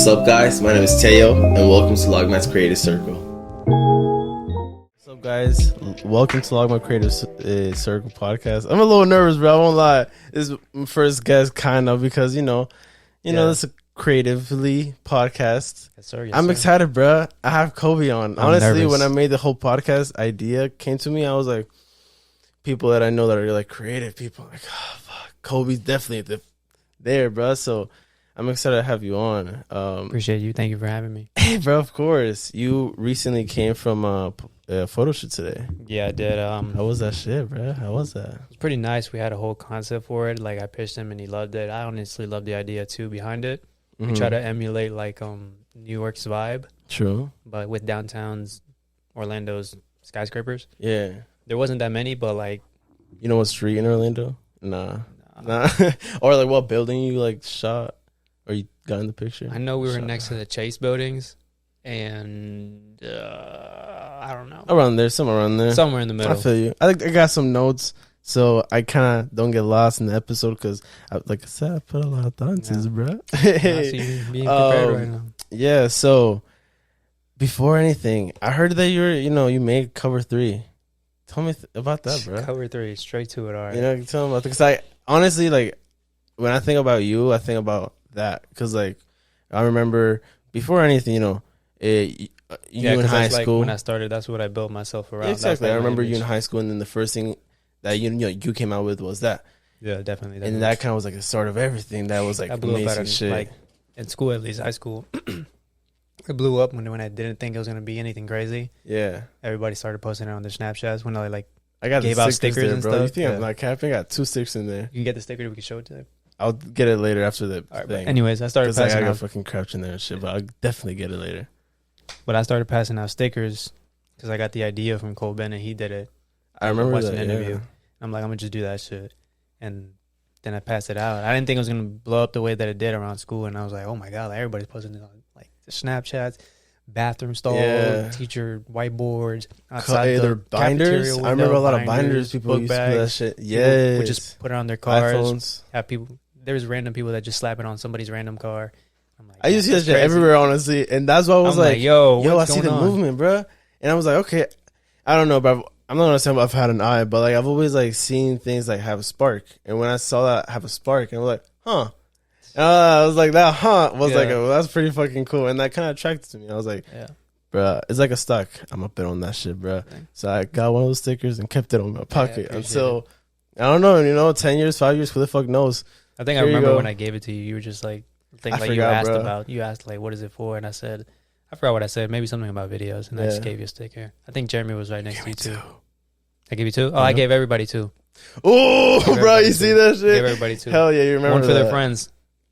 What's up, guys? My name is Teyo, and welcome to Logmatt's Creative Circle. What's up, guys? Welcome to Logmatt Creative Circle podcast. I'm a little nervous, bro. I won't lie. This is my first guest, kind of, because you know, this is a creatively podcast. Yes, sir. Yes, I'm sir. excited, bro. I have Koby on. I'm Honestly, nervous. when I made the whole podcast idea came to me, I was like, people that I know that are like creative people, like, oh, fuck, Koby's definitely there, bro. So I'm excited to have you on. Appreciate you. Thank you for having me. Hey, bro, of course. You recently came from a photo shoot today. Yeah, I did. How was that shit, bro? How was that? It was pretty nice. We had a whole concept for it. Like, I pitched him and he loved it. I honestly loved the idea too behind it. We try to emulate like New York's vibe, True. but with downtown's Orlando's skyscrapers. Yeah. There wasn't that many, but like, You know what street in Orlando? Nah. Or like what building you like shot or you got in the picture? I know we were Shot. next to the Chase buildings, and I don't know, Around there, somewhere around there. somewhere in the middle. I feel you. I think I got some notes, so I kind of don't get lost in the episode because, like I said, I put a lot of thought into this, bro. I see you being prepared right now. Yeah. So before anything, I heard that you made Cover 3. Tell me about that, bro. Cover 3, straight to it. All right. Tell me about that. Because I honestly, like, when I think about you, I think about that. Because, like, I remember before anything, you in high that's school. Like when I started, that's what I built myself around. Yeah, exactly. That's I like my remember you in image. high school, and then the first thing that you came out with was that. Yeah, definitely. And that kind of was like the start of everything. That was like I blew up amazing at shit. like in school, at least high school. It blew up when I didn't think it was gonna be anything crazy. Yeah. Everybody started posting it on their Snapchats when I like I got gave the out stickers stickers there, and bro. stuff. You think Yeah. I'm not capping? I got 2 sticks in there. You can get the sticker. We can show it to them. I'll get it later after the All right, thing. but anyways, I started Because I passing got out. fucking crouch in there and shit, but I'll definitely get it later. But I started passing out stickers because I got the idea from Cole Bennett. He did it. I remember watched that an interview. yeah. I'm like, I'm gonna just do that shit, and then I passed it out. I didn't think it was gonna blow up the way that it did around school, and I was like, oh my god, like, everybody's posting it on like the Snapchats, bathroom stall, Yeah. teacher whiteboards, outside Either the binders. cafeteria I window, remember a lot of binders. People book used to do that bags. shit. People Yeah, would just put it on their cars. iPhones. Have people. There's random people that just slap it on somebody's random car. I'm like, I used to see that that's shit crazy. everywhere, honestly, and that's why I was I'm like, yo, I what's see the going on? movement, bro. And I was like, okay, I don't know, but I'm not gonna say I've had an eye, but like I've always like seen things like have a spark, and when I saw that have a spark, and I was like, huh. I was like, that was Yeah. like, well, that's pretty fucking cool, and that kind of attracted to me. I was like, Yeah. bro, it's like a stock. I'm up there on that shit, bro. Thanks. So I got one of those stickers and kept it on my pocket appreciate until I don't know, 10 years, 5 years, who the fuck knows? I think I Here you remember go. when I gave it to you. You were just like, I you forgot, asked bro. about. You asked like, what is it for? And I said, I forgot what I said. Maybe something about videos, and I just Yeah. gave you a sticker. I think Jeremy was right next to you too. too. I gave you 2. Oh, I gave everybody 2. Oh, Gave bro, everybody you 2. see that Gave shit? everybody 2. Hell yeah, you remember One for that. their friends.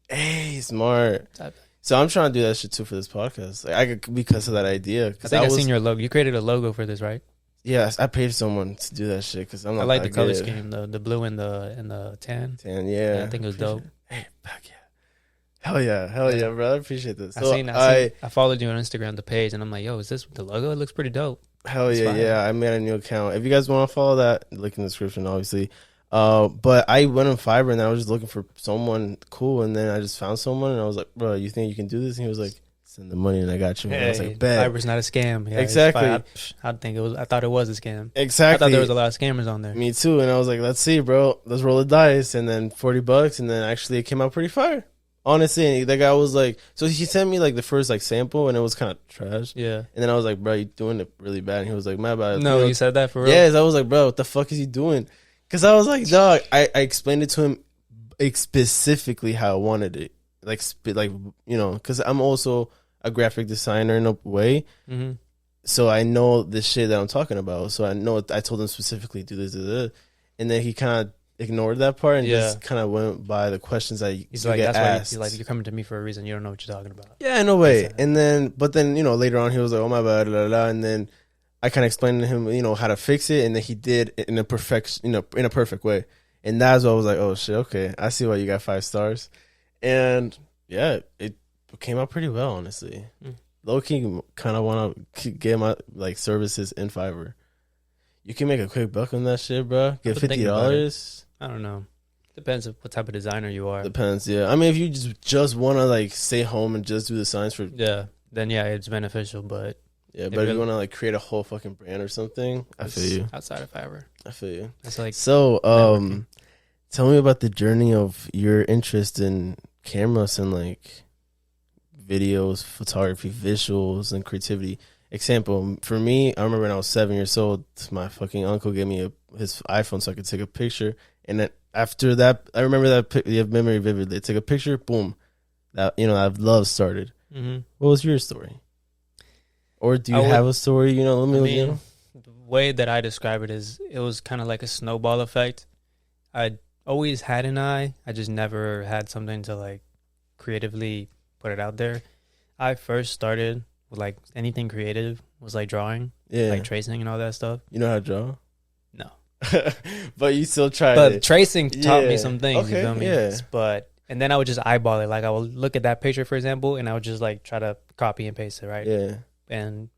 Hey, smart. Type. So I'm trying to do that shit too for this podcast. Like because of that idea. I 'Cause think I was, seen your logo. You created a logo for this, right? Yes, I paid someone to do that shit because I'm not. I like the that color good. scheme, the blue and the tan. And yeah, Yeah, I think it was dope. Hey, back yeah. Hell yeah, bro. I appreciate this. So I followed you on Instagram, the page, and I'm like, yo, is this the logo? It looks pretty dope. hell It's yeah, fire. yeah. I made a new account. If you guys want to follow that, link in the description, obviously. But I went on Fiverr and I was just looking for someone cool, and then I just found someone, and I was like, bro, you think you can do this? And he was like, send the money, and I got you. And I was like, bet. Fiverr's not a scam. Yeah, it's Exactly. fine. I think it was. I thought it was a scam. Exactly. I thought there was a lot of scammers on there. Me too, and I was like, let's see, bro. Let's roll the dice, and then $40, and then actually it came out pretty fire. Honestly, and the guy was like, so he sent me like the first like sample, and it was kind of trash. Yeah. And then I was like, bro, you doing it really bad. And he was like, my bad. No, you said that for real. Yes, I was like, bro, what the fuck is he doing? Because I was like, dog, I explained it to him specifically how I wanted it, because I'm also a graphic designer in a way. Mm-hmm. So I know the shit that I'm talking about. So I know I told him specifically do this, and then he kind of ignored that part and just kind of went by the questions that He's you like, get that's why asked. he's like, you're coming to me for a reason. You don't know what you're talking about. Yeah, in a way. Exactly. And then, but then later on he was like, oh my bad, blah, blah, blah. And then I kind of explained to him, how to fix it, and then he did it in a perfect way. And that's what I was like, oh shit, okay, I see why you got 5 stars. And yeah, it came out pretty well, honestly. Low key, kind of want to get my services in Fiverr. You can make a quick buck on that shit, bro. Get I've been thinking about $50. I don't know. Depends on what type of designer you are. Depends, yeah. I mean, if you just want to like stay home and just do the signs for then it's beneficial. But but if you want to like create a whole fucking brand or something, I feel you. Outside of Fiverr, I feel you. It's like so. Tell me about the journey of your interest in cameras and like videos, photography, visuals, and creativity. Example, for me, I remember when I was 7 years old, my fucking uncle gave me his iPhone so I could take a picture. And then after that, I remember that you have memory vividly. I took a picture, boom, that that love started. Mm-hmm. What was your story? Or do you have a story? The way that I describe it is, it was kind of like a snowball effect. I always had an eye. I just never had something to like creatively put it out there. I first started with like anything creative was like drawing, like tracing and all that stuff. You know how to draw? No. But you still tried but it. Tracing taught me some things, okay, you feel me? Yeah. And then I would just eyeball it. Like I would look at that picture, for example, and I would just like try to copy and paste it, right? Yeah. And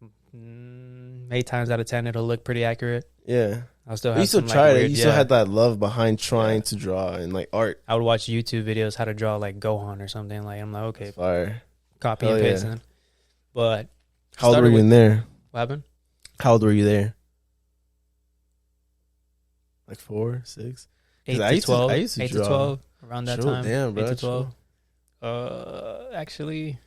8 times out of 10, it'll look pretty accurate. Yeah. I'll still but have you still some, tried like, it. weird, You still had that love behind trying to draw and like art. I would watch YouTube videos how to draw like Gohan or something. Like I'm like, okay, fire. Copy and paste it. But how old were you in there? What happened? How old were you there? Like 4, 6? 8 to 12. I used to 8 draw. to 12 around that time. Damn, bro. 8 to 12. Actually,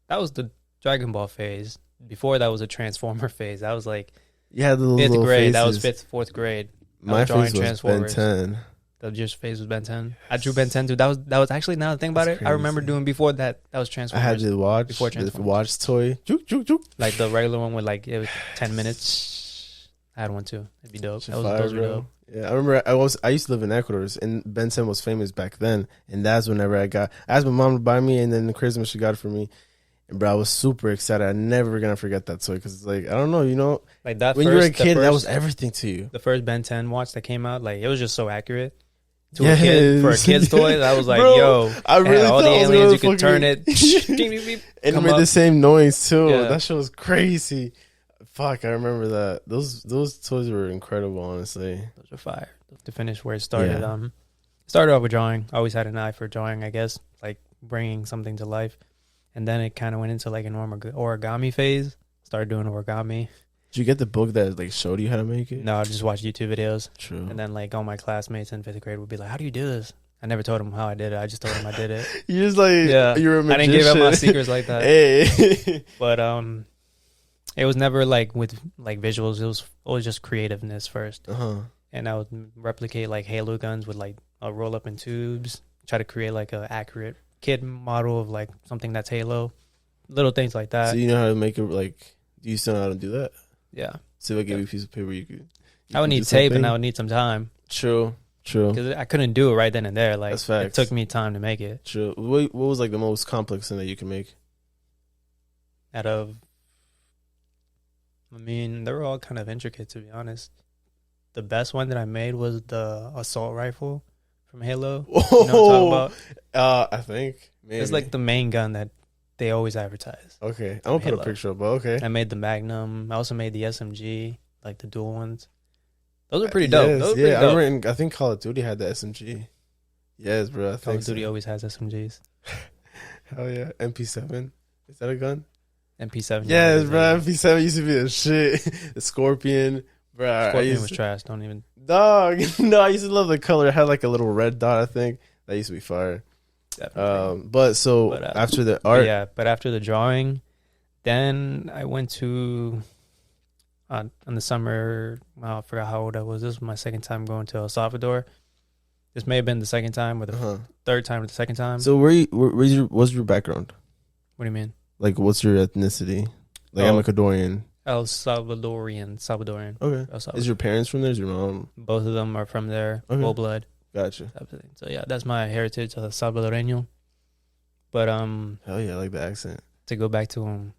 that was the Dragon Ball phase. Before that was a Transformer phase. That was like the 5th grade. Faces. That was 5th, 4th grade. My phase was Ben 10. The phase was Ben 10. I drew Ben 10 too. That was actually, now that I think about it, I remember doing before that. That was Transformers. I had the watch. Before the watch toy. Like the regular one with like, it was 10 minutes. I had one too. It'd be dope. Those were dope. Yeah, I remember I used to live in Ecuador, and Ben 10 was famous back then, and that's whenever I asked my mom to buy me, and then the Christmas she got it for me, and bro, I was super excited. I'm never gonna forget that toy, because it's like, I don't know, like that when you were a kid, that was everything to you. The first Ben 10 watch that came out, like it was just so accurate. To a kid, for a kid's toy, I was like, bro, yo, I really all the aliens, you could turn it, and it made the same noise too. Yeah. That shit was crazy. Fuck, I remember that. Those toys were incredible, honestly. Those were fire. To finish where it started, started off with drawing. I always had an eye for drawing, I guess, like bringing something to life. And then it kind of went into like an origami phase. Started doing origami. Did you get the book that like showed you how to make it? No, I just watched YouTube videos. True. And then like all my classmates in 5th grade would be like, "How do you do this?" I never told them how I did it. I just told them I did it. You just like, you're a magician. I didn't give out my secrets like that. Hey. But it was never like with like visuals. It was always just creativeness first. And I would replicate like Halo guns with like a roll up in tubes. Try to create like a accurate kid model of like something that's Halo. Little things like that. So you know how to make it like? Do you still know how to do that? Yeah. So if I give you a piece of paper, I would need tape and I would need some time. True. Because I couldn't do it right then and there. Like, that's facts. It took me time to make it. True. What was like the most complex thing that you can make? They were all kind of intricate, to be honest. The best one that I made was the assault rifle from Halo. Oh, you know what I'm talking about? I think maybe. It's like the main gun that they always advertise. Okay, I'm gonna put a picture up. Okay, I made the Magnum. I also made the SMG, like the dual ones. Those are pretty dope. Yes, I remember. I think Call of Duty had the SMG. Yes, bro. Call of Duty always has SMGs. Hell yeah, MP7. Is that a gun? MP7. Yes, bro. MP7 used to be the shit. The Scorpion. Bro, Scorpion was trash. Don't even. Dog. No, I used to love the color. It had like a little red dot, I think. That used to be fire. Definitely. But after the art. But after the drawing, then I went to, in the summer, I forgot how old I was. This was my second time going to El Salvador. This may have been the second time or the third time or the second time. So what's your background? What do you mean? Like, what's your ethnicity? Like, I'm Ecuadorian. El Salvadorian. Okay. Is your parents from there? Is your mom? Both of them are from there. Okay. Full blood. Gotcha. So yeah, that's my heritage, Salvadoreño. But hell yeah, I like the accent. To go back to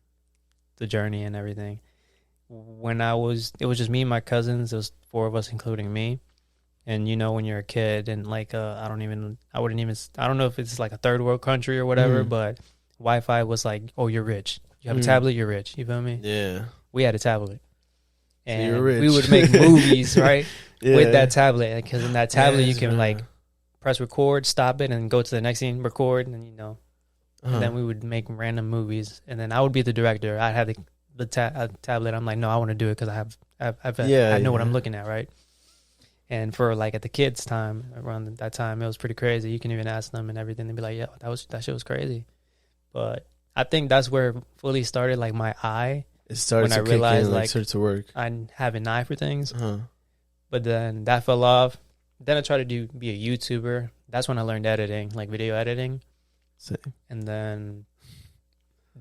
the journey and everything. When it was just me and my cousins. It was 4 of us, including me. And you know, when you're a kid and like I don't know if it's like a third world country or whatever, but Wi-Fi was like, oh, you're rich. You have a tablet, you're rich. You feel me? Yeah. We had a tablet. And so you're rich. We would make movies, right? With that tablet. Because in that tablet, you can like press record, stop it, and go to the next scene, record, and Uh-huh. and then we would make random movies, and then I would be the director. I had the tablet. I'm like, no, I want to do it because I know what I'm looking at, right? And for like at the kids' time, around that time, it was pretty crazy. You can even ask them and everything. They'd be like, yeah, that shit was crazy. But I think that's where it fully started, like my eye. It started when to I realized, kick in, like, started to work. I have an eye for things. Uh-huh. But then that fell off. Then I tried to be a YouTuber. That's when I learned editing, like video editing. Same. And then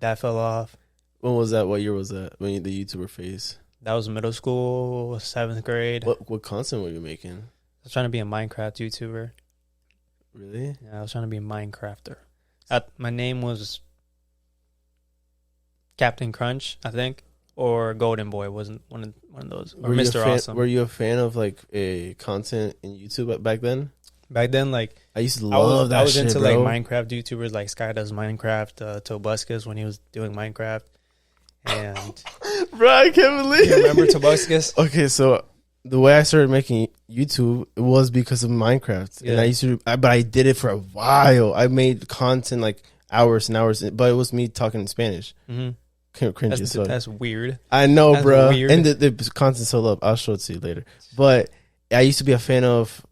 that fell off. When was that? What year was that? When the YouTuber phase? That was middle school, 7th grade. What content were you making? I was trying to be a Minecraft YouTuber. Really? Yeah, I was trying to be a Minecrafter. My name was Captain Crunch, I think, or Golden Boy. Wasn't one of those. Or Mr. Awesome. Were you a fan of like a content in YouTube back then? Back then, like I used to love that. I was shit, into bro. like Minecraft YouTubers, like Sky Does Minecraft, Tobuscus when he was doing Minecraft, and Bro, I can't believe. you remember Tobuscus? Okay, so the way I started making YouTube, it was because of Minecraft, and I used to, but I did it for a while. I made content like hours and hours, but it was me talking in Spanish. Mm-hmm. Cringy. That's weird. I know, That's bro. weird. And the content's so up. I'll show it to you later. But I used to be a fan of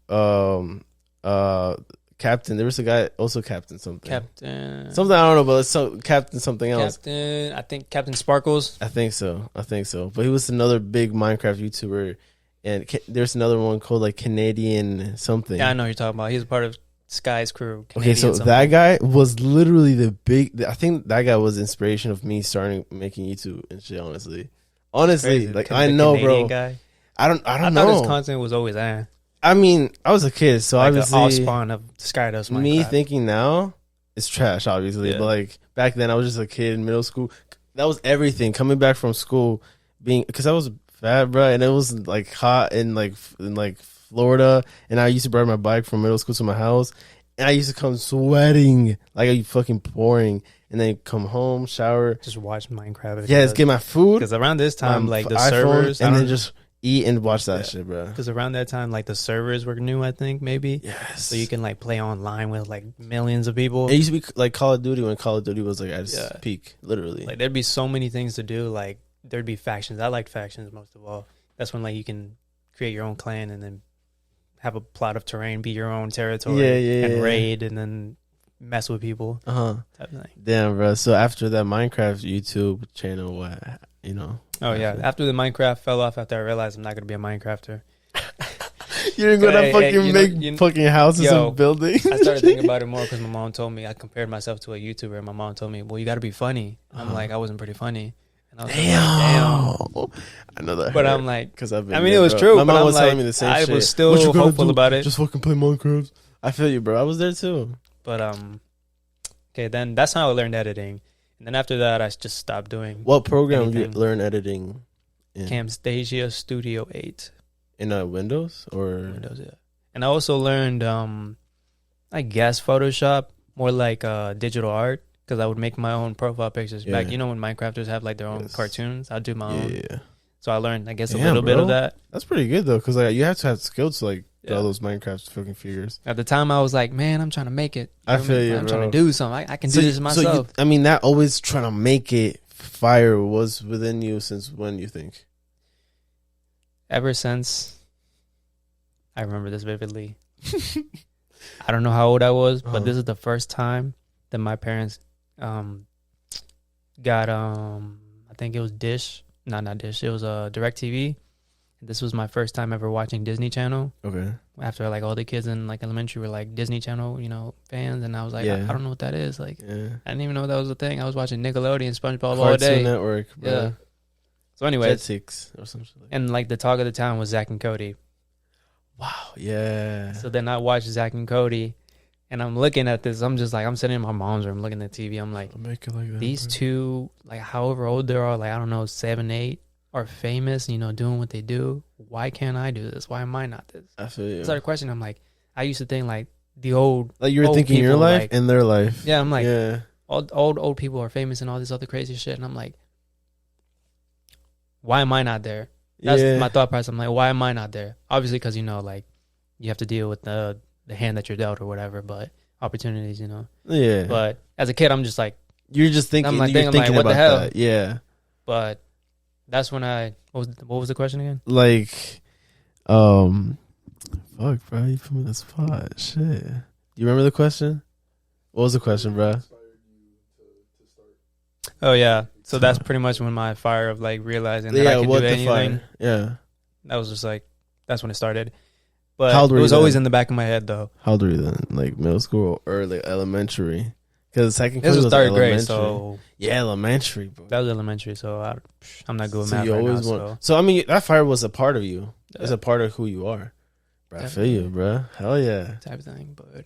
Captain. There was a guy also Captain something. Captain. Something I don't know, but it's Captain something else. Captain. I think Captain Sparkles. I think so. But he was another big Minecraft YouTuber, and there's another one called like Canadian something. Yeah, I know who you're talking about. He was part of Sky's crew. Okay, so that guy was literally I think that guy was the inspiration of me starting making YouTube and shit. Honestly, Crazy. like The I know, Canadian bro. Guy. I don't I know. thought his content was always I mean, I was a kid, so like obviously the offspawn of Sky Does Minecraft. me thinking now it's trash, obviously. Yeah. But like back then, I was just a kid in middle school. That was everything. Coming back from school, because I was fat, bro, and it was like hot in like Florida, and I used to ride my bike from middle school to my house, and I used to come sweating like a fucking pouring, and then come home, shower, just watch Minecraft. yes, get my food, Because around this time, like the iPhone, servers, and then just eat and watch that Yeah. shit, bro. because around that time, like the servers were new, I think maybe. Yes. So you can like play online with like millions of people. It used to be like Call of Duty when Call of Duty was like at its Yeah. peak, literally. Like there'd be so many things to do. Like there'd be factions. I liked factions most of all. That's when like you can create your own clan and then have a plot of terrain, be your own territory, and raid and then mess with people. Type of thing. Damn, bro. So after that Minecraft YouTube channel, what Oh yeah. After the Minecraft fell off, after I realized I'm not gonna be a Minecrafter, you didn't go to fucking make fucking houses and buildings. I started thinking about it more because my mom told me, I compared myself to a YouTuber, and my mom told me, well, you got to be funny. I'm like, I wasn't pretty funny. And I was Damn. I know that. But I'm like, because I've been. I mean, it was true. My but mom I'm was like, telling me the same shit. I was still What you gonna hopeful do? about it. Just fucking play Minecraft. I feel you, bro. I was there too. But okay, then that's how I learned editing. And then after that, I just stopped doing. What program did you anything. learn editing in? Camtasia Studio 8. In Windows or Windows, yeah. And I also learned, I guess, Photoshop, more like digital art, because I would make my own profile pictures. Back, Yeah. when Minecrafters have like their own cartoons, I'd do my own. Yeah. So I learned, I guess, a Damn, little bit bro. of that. That's pretty good though, because like you have to have skills to like Yeah. draw those Minecraft fucking figures. At the time, I was like, man, I'm trying to make it. I feel you, I'm bro. trying to do something. I can do this myself. I mean, that always trying to make it fire was within you since when, you think? Ever since, I remember this vividly. I don't know how old I was, but this is the first time that my parents got I think it was Dish. Not Dish. It was DirecTV. This was my first time ever watching Disney Channel. Okay. After like all the kids in like elementary were like Disney Channel, fans, and I was like, I don't know what that is. Like, Yeah. I didn't even know that was a thing. I was watching Nickelodeon, SpongeBob all Cartoon day. Network, bro. Yeah. So anyway, Jetix or something like that. and like the talk of the town was Zach and Cody. Wow. Yeah. So then I watched Zach and Cody, and I'm looking at this. I'm just like, I'm sitting in my mom's room looking at TV. I'm like, I'll make it like that. these bro. two, like however old they are, like I don't know, 7, 8, are famous, doing what they do. Why can't I do this? Why am I not this? I feel you. I started questioning. I'm like, I used to think like the old, Like you were old thinking your people, life like- and their life. yeah. I'm like, yeah. old people are famous and all this other crazy shit, and I'm like, why am I not there? That's yeah. my thought process. I'm like, why am I not there? Obviously, because like you have to deal with the the hand that you're dealt or whatever, but opportunities, you know. Yeah. But as a kid, I'm just like, you're just thinking. I'm like, you're thinking, thinking like, what about the hell? that. Yeah. But that's when what was the question again? Like, fuck, bro, you put me in the spot. Shit. You remember the question? What was the question, bro? Oh yeah, so that's pretty much when my fire of like realizing that I could do anything. Fire? Yeah. That was just like, that's when it started. But How old were it was you always then? in the back of my head though. How old were you then? Like middle school or like elementary? Because second This was third grade, elementary. so Yeah, elementary, bro. that was elementary. So I'm not good with So math you right always now. want. So I mean, that fire was a part of you. It's Yeah. a part of who you are. Bro, I feel you, bro. Hell yeah. Type of thing. But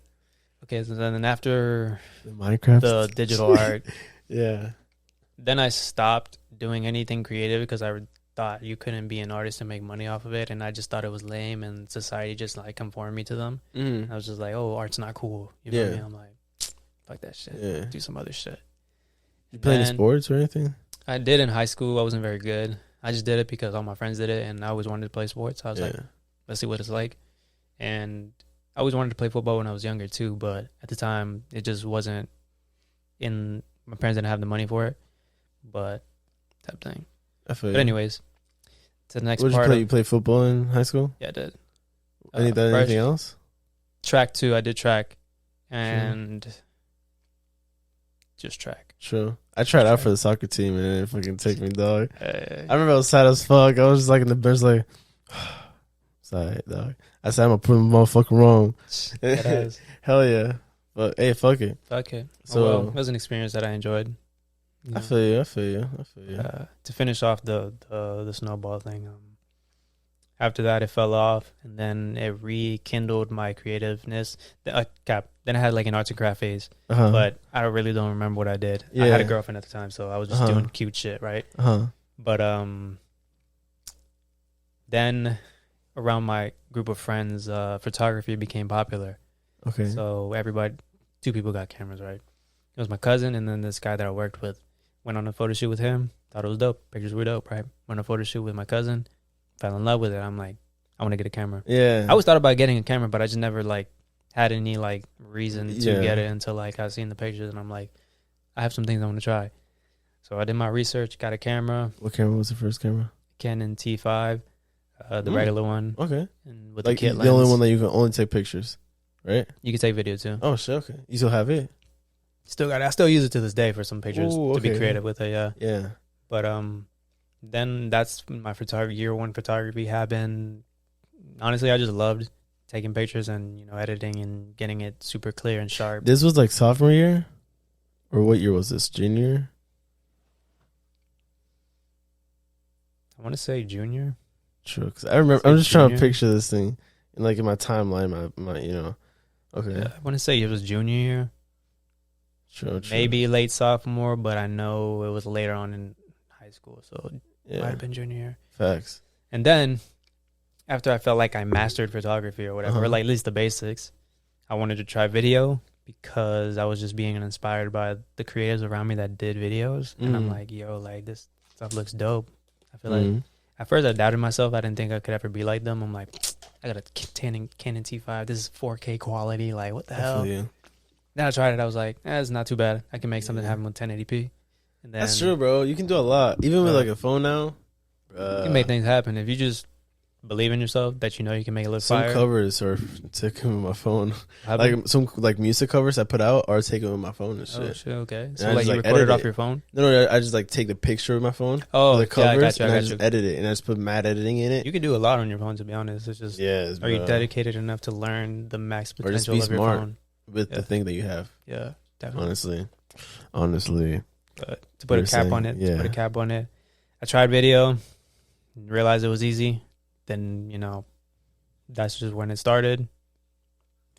okay, so then after The Minecraft. the digital art, Yeah. then I stopped doing anything creative because I thought you couldn't be an artist and make money off of it, and I just thought it was lame, and society just like conformed me to them. Mm. I was just like, oh, art's not cool. You know what I Yeah. mean? I'm like, fuck that shit. Yeah. Do some other shit. You play any Then sports or anything? I did in high school. I wasn't very good. I just did it because all my friends did it, and I always wanted to play sports. So I was like, let's see what it's like. And I always wanted to play football when I was younger too, but at the time it just wasn't in. My parents didn't have the money for it, but type thing. I feel But you. anyways, to the next What did you part. play? You played football in high school? Yeah, I did. Anything else? Track too. I did track, and just track. Sure. I tried out for the soccer team and it didn't fucking take me, dog. I Uh, remember I was sad as fuck. I was just like in the bench, like, sorry, dog. I said I'm gonna prove the motherfucker wrong. that is. Hell yeah. But hey, fuck it. Okay. So- Well, it was an experience that I enjoyed. You I know. feel you. I feel you. I feel you. To finish off the snowball thing, after that it fell off, and then it rekindled my creativeness. Then I had like an arts and craft phase, Uh-huh. but I really don't remember what I did. I Yeah. had a girlfriend at the time, so I was just Uh-huh. doing cute shit, right? Uh-huh. But then around my group of friends, photography became popular. Okay. So two people got cameras, right? It was my cousin and then this guy that I worked with. Went on a photo shoot with him. Thought it was dope. Pictures were dope, right? Went on a photo shoot with my cousin. Fell in love with it. I'm like, I want to get a camera. Yeah. I always thought about getting a camera, but I just never like had any like reason to Yeah. get it until like I seen the pictures and I'm like, I have some things I want to try. So I did my research, got a camera, What camera was the first camera? Canon T5, the regular one, Okay. and with Like the kit the lens. only one that you can only take pictures, right? You can take video too. Oh shit. Okay. You still have it? Still got it. I still use it to this day for some pictures Ooh, to be okay. creative with it. Yeah. Yeah. But then that's my year one photography happened. Honestly, I just loved taking pictures and editing and getting it super clear and sharp. This was like sophomore year, or what year was this? Junior? I want to say junior. True. Because I remember. Say I'm just trying to junior. picture this thing, and like in my timeline, my. Okay. Yeah, I want to say it was junior year, True. maybe late sophomore, but I know it was later on in high school, so it might Yeah. have been junior year. Facts. And then after I felt like I mastered photography or whatever, or Uh-huh. like at least the basics, I wanted to try video because I was just being inspired by the creators around me that did videos. And I'm Mm. like, yo, like this stuff looks dope. I feel like Mhm. at first I doubted myself. I didn't think I could ever be like them. I'm like, I got a Canon T5. This is 4K quality. Like, what the I feel hell? you. Then I tried it. I was like, it's not too bad. I can make something Yeah. happen with 1080p. And then That's true, bro. You can do a lot, even with Uh, like a phone now. you can make things happen if you just believe in yourself that you can make it look Some fire. covers are taken with my phone. Happen. Like some like music covers I put out are taken with my phone and shit. Oh shit! Okay, I so like just, you like, recorded edit off it. your phone. No, I just like take the picture with my phone. Oh, the yeah, covers, I got you. and I I got just you. edit it, and I just put mad editing in it. You can do a lot on your phone. To be honest, it's just Yes, are you bro. dedicated enough to learn the max Or just potential be of your smart. phone? with Yeah. the thing that you have? Yeah, definitely. Honestly, But to put a You're cap saying, on it, yeah. to put a cap on it. I tried video, realized it was easy. Then that's just when it started,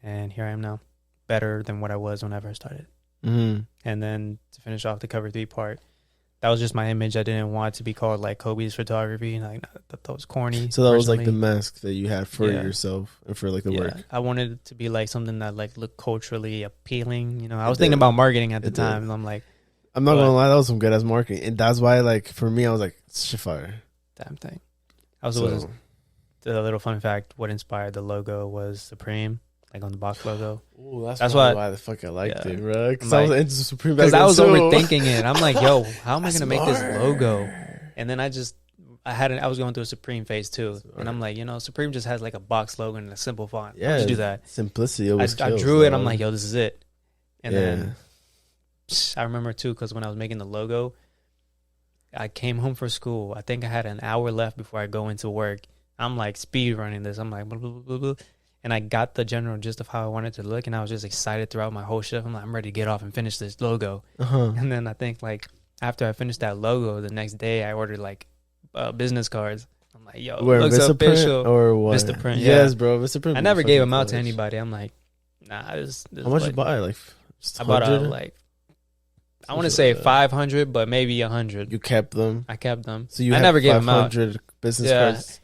and here I am now, better than what I was when I first started. mm-hmm. And then to finish off the cover 3 part, that was just my image. I didn't want it to be called like Kobe's photography. Like that was corny. So that was like the personally. mask that you had for Yeah. yourself and for like the work. I wanted it to be like something that like looked culturally appealing. I It was thinking did. about marketing at the It did. time, and I'm like, I'm not But- gonna lie, that was some good ass marketing, and that's why like for me, I was like, shit fire. damn thing. Also, So, the little fun fact: what inspired the logo was Supreme. like on the box logo. Ooh, that's why the fuck I liked yeah. it, bro. Because I'm I was like- into Supreme. Because back I then, was too. overthinking it. I'm like, yo, how am I That's gonna make this smart. logo? And then I was going through a Supreme phase too, and I'm like, Supreme just has like a box logo and a simple font. Yeah, I'll just do that. Simplicity always I kills, drew it. dog. I'm like, yo, this is it. And Yeah. then I remember too, because when I was making the logo, I came home for school. I think I had an hour left before I go into work. I'm like speed running this. I'm like, blah, blah, blah, blah. And I got the general gist of how I wanted it to look, and I was just excited throughout my whole shift. I'm like, I'm ready to get off and finish this logo. And then I think like after I finished that logo, the next day I ordered like business cards. I'm like, yo, it Where looks Vistaprint official. or what? Vistaprint, Yes, yeah. bro. Vistaprint. I never gave them out to fucking anybody. I'm like, nah. This How much like, you buy? Like, just I bought 100? like, I want to say 500, but maybe 100. You kept them. I kept them. So you I had never gave them out. 500 business Yeah. cards.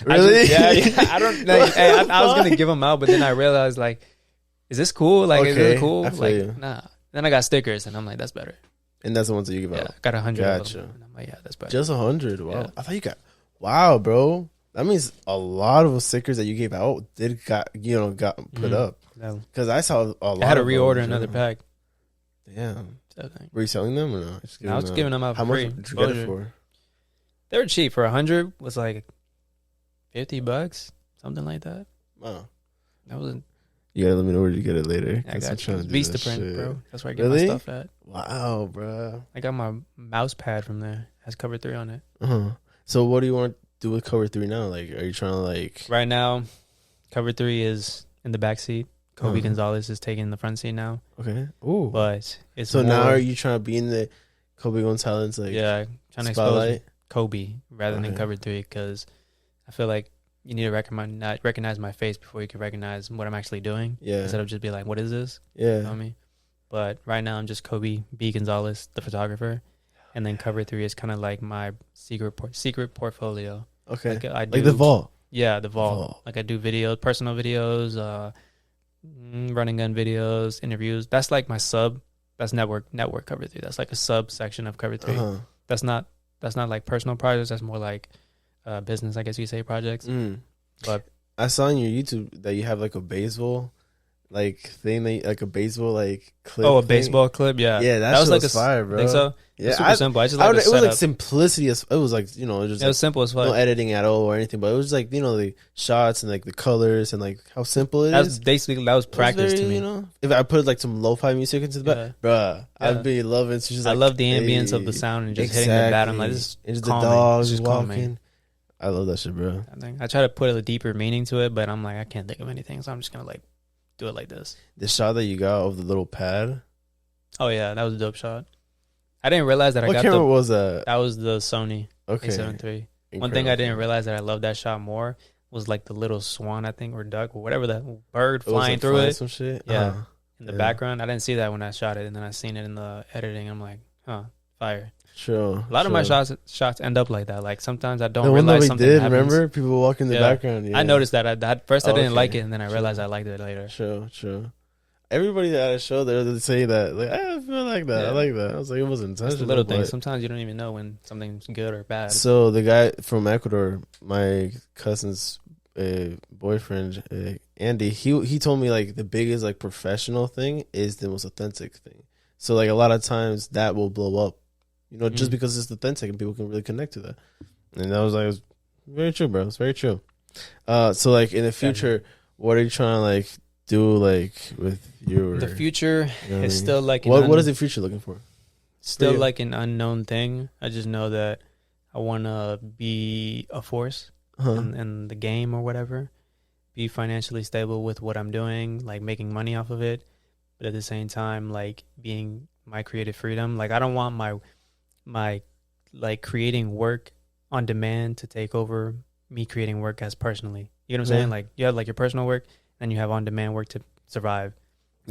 I Really? I don't know. I was gonna give them out, but then I realized like, is this cool? Like, is Okay, this cool? I feel Like, you. nah. Then I got stickers, and I'm like, that's better. And that's the ones that you give Yeah, out. got 100 of Gotcha. them. And I'm like, yeah, that's better. Just 100. Wow. Yeah. I thought you got. Wow, bro. That means a lot of those stickers that you gave out got put up. No. Because I saw a lot. I had to of reorder those, another yeah. pack. Damn. So I think. Were you selling them or no? I was giving them out How for much free. did you get it Exposure. for? They were cheap. For 100 was like $50, something like that. Wow. That was You gotta let me know where you get it later. I 'cause I'm got trying you. to do that Vistaprint, shit. bro. That's where I get Really? my stuff at. Wow, bro. I got my mouse pad from there. It has cover 3 on it. So what do you want to do with cover 3 now? Like, are you trying to like? Right now, cover 3 is in the back seat. Koby Uh-huh. Gonzalez is taking the front seat now. Okay. Ooh. But it's So now more- are you trying to be in the Koby Gonzalez like yeah, trying to spotlight? expose Koby rather than Okay. cover 3 because I feel like you need to recognize my face before you can recognize what I'm actually doing. Yeah. Instead of just be like, what is this? Yeah. You know what I mean? But right now I'm just Koby B Gonzalez, the photographer. And then cover 3 is kind of like my secret portfolio. Okay. Like I do, Like the vault. Yeah, the vault. Vault. Like I do videos, personal videos, running gun videos, interviews. That's like my sub. That's network cover 3. That's like a sub section of cover 3. Uh-huh. That's not like personal projects. That's more like business, I guess you say, projects. But I saw on your YouTube that you have like a baseball like thing, like a baseball like clip. a thing. baseball clip, yeah. Yeah, was like a fire, bro. Think so? Yeah, Super simple. I just I like would, the it was like setup. simplicity as it was like it was just It was simple as fuck. no editing at all or anything, but it was like the shots and like the colors and like how simple it That is. was basically that was It was practice very, to me. if I put like some lo-fi music into the back, bruh, Yeah. I'd be loving. So she's I like, love the ambience of hey, the sound and just hitting the bat. I'm like, this is it's the calming. dogs This is walking. calming. I love that shit, bro. I try to put a deeper meaning to it, but I'm like, I can't think of anything, so I'm just gonna like do it like this. The shot that you got of the little pad. Oh yeah, that was a dope shot. I didn't realize that I What got camera was that? that was the Sony Okay. A7 III. One thing I didn't realize that I loved that shot more was like the little swan, I think, or duck, or whatever that bird flying through it. Some shit. Yeah. In the Yeah. background. I didn't see that when I shot it, and then I seen it in the editing. I'm like, fire. Sure. A lot of my shots end up like that. Like sometimes I don't The one that realize we something did, happens. remember? People walk in the Yeah. background. Yeah. I noticed that. At first I didn't Okay. like it, and then I Sure. realized I liked it later. Sure. Everybody at a show there they say that like I feel like that. Yeah. I like that. I was like it wasn't It's intentional. the little things. but- Sometimes you don't even know when something's good or bad. So the guy from Ecuador, my cousin's boyfriend, Andy, he told me like the biggest like professional thing is the most authentic thing. So like a lot of times that will blow up, just because it's authentic and people can really connect to that. And I was like, it's very true, bro. It's very true. So like in the future, what are you trying to like do like with your The future you know what is I mean? still like What is the future looking for? still you? like an unknown thing. I just know that I want to be a force in the game or whatever. Be financially stable with what I'm doing, like making money off of it, but at the same time, like being my creative freedom. Like I don't want my like creating work on demand to take over me creating work as personally. You know what I'm saying? Like you have like your personal work, and you have on demand work to survive.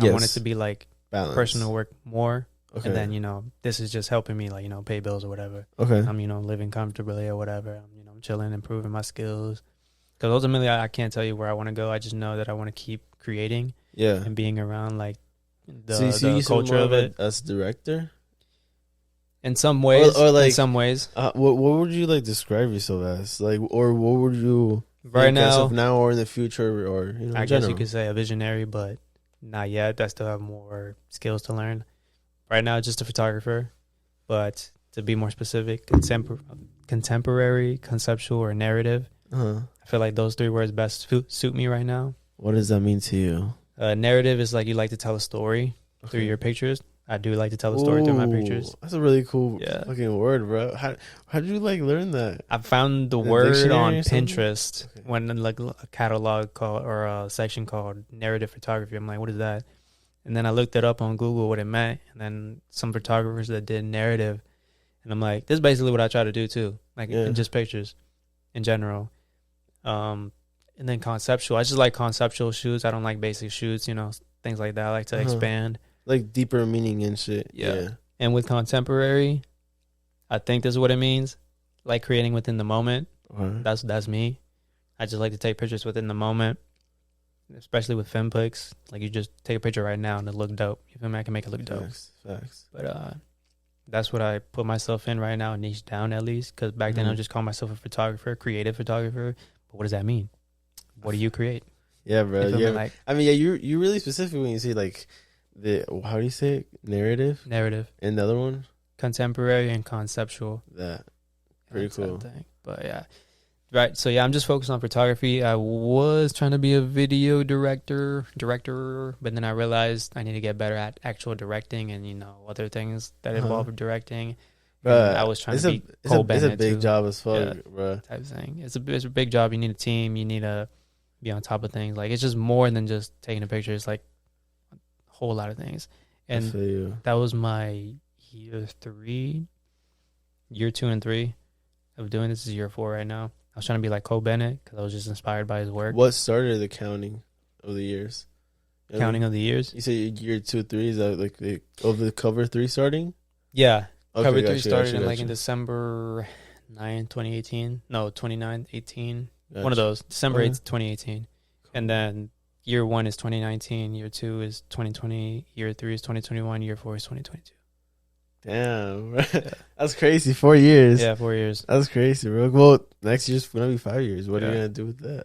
I want it to be like balance. personal work more. Okay. And then, this is just helping me, like, pay bills or whatever. Okay. I'm, living comfortably or whatever. I'm chilling, improving my skills. Because ultimately, I can't tell you where I want to go. I just know that I want to keep creating Yeah. and being around, like, the you culture of it. as director? In some ways. Or like, in some ways. what would you, like, describe yourself as? Like, or what would you, Right as of now, now or in the future, or I in guess you general? could say a visionary, but not yet. I still have more skills to learn. Right now, just a photographer, but to be more specific, contemporary, conceptual, or narrative. Uh-huh. I feel like those three words best suit me right now. What does that mean to you? Narrative is like you like to tell a story through your pictures. I do like to tell a story through my pictures. That's a really cool Yeah. fucking word, bro. How did you like learn that? I found the In a word dictionary on or something? Pinterest Okay. when like a catalog called or a section called narrative photography. I'm like, what is that? And then I looked it up on Google what it meant, and then some photographers that did narrative, and I'm like, this is basically what I try to do too, like in just pictures, in general. And then conceptual. I just like conceptual shoots. I don't like basic shoots, things like that. I like to expand. Like deeper meaning and shit. Yeah. And with contemporary, I think this is what it means, like creating within the moment. That's me. I just like to take pictures within the moment, especially with FemPics. Like you just take a picture right now and it look dope. You feel me? I can make it look dope. Facts. But that's what I put myself in right now, niche down at least. Because back then I just called myself a photographer, creative photographer. But what does that mean? What do you create? Yeah, bro. You feel me? Yeah. Like, I mean, yeah, you really specific when you say like how do you say it? Narrative and the other one, contemporary and conceptual. that pretty cool thing. But yeah, right. So yeah, I'm just focused on photography. I was trying to be a video director, but then I realized I need to get better at actual directing and other things that involve directing. Bruh, I was trying it's to be it's a big job as fuck, bro. Type of thing. It's a big job. You need a team. You need to be on top of things. Like it's just more than just taking a picture. It's like a whole lot of things. And that was my year 2 and 3 of doing this. Is year 4 right now. I was trying to be like Kobe Bennett because I was just inspired by his work. What started the counting of the years? Counting of the years? You say year 2, 3 is that like the cover 3 starting? Yeah. Okay, Cover 3 started in December 9, 2018. No, 29, 18. One of those. December 8th, 2018. And then year 1 is 2019. Year 2 is 2020. Year 3 is 2021. Year 4 is 2022. Damn, bro. Yeah. That's crazy. 4 years. Yeah, 4 years. That's crazy, bro. Well, next year's going to be 5 years. What are you going to do with that?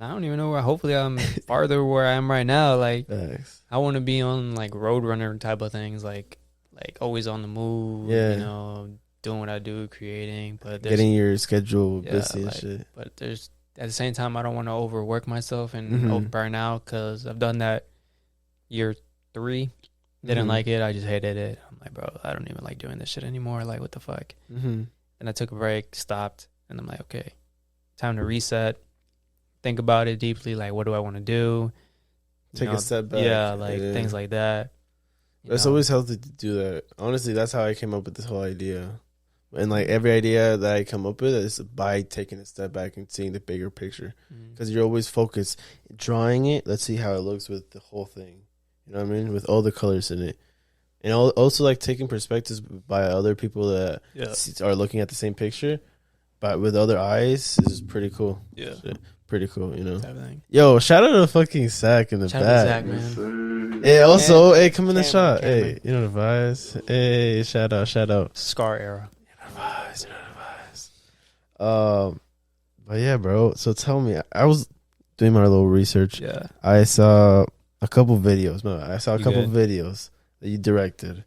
I don't even know where. Hopefully, I'm farther where I am right now. Like, Thanks. I want to be on like Roadrunner type of things. Like always on the move. Yeah. Doing what I do, creating. But getting your schedule busy and shit. But there's at the same time, I don't want to overwork myself and burn out because I've done that year 3. Didn't like it. I just hated it. I'm like, bro, I don't even like doing this shit anymore. Like, what the fuck? And I took a break, stopped, and I'm like, okay, time to reset. Think about it deeply. Like, what do I want to do? Take a step back. Yeah, like things like that. It's always healthy to do that. Honestly, that's how I came up with this whole idea. And like every idea that I come up with is by taking a step back and seeing the bigger picture. Because you're always focused. Drawing it, let's see how it looks with the whole thing. You know what I mean? With all the colors in it. And also like taking perspectives by other people that are looking at the same picture, but with other eyes is pretty cool. Yeah. Pretty cool, Yo, shout out to fucking Zach in the back. Zach, man. Hey, also, hey, come in the shot. Hey, you know the vibes. Hey, shout out. Scar era. You know the vibes. But yeah, bro. So tell me, I was doing my little research. Yeah. I saw a couple videos. Videos that you directed.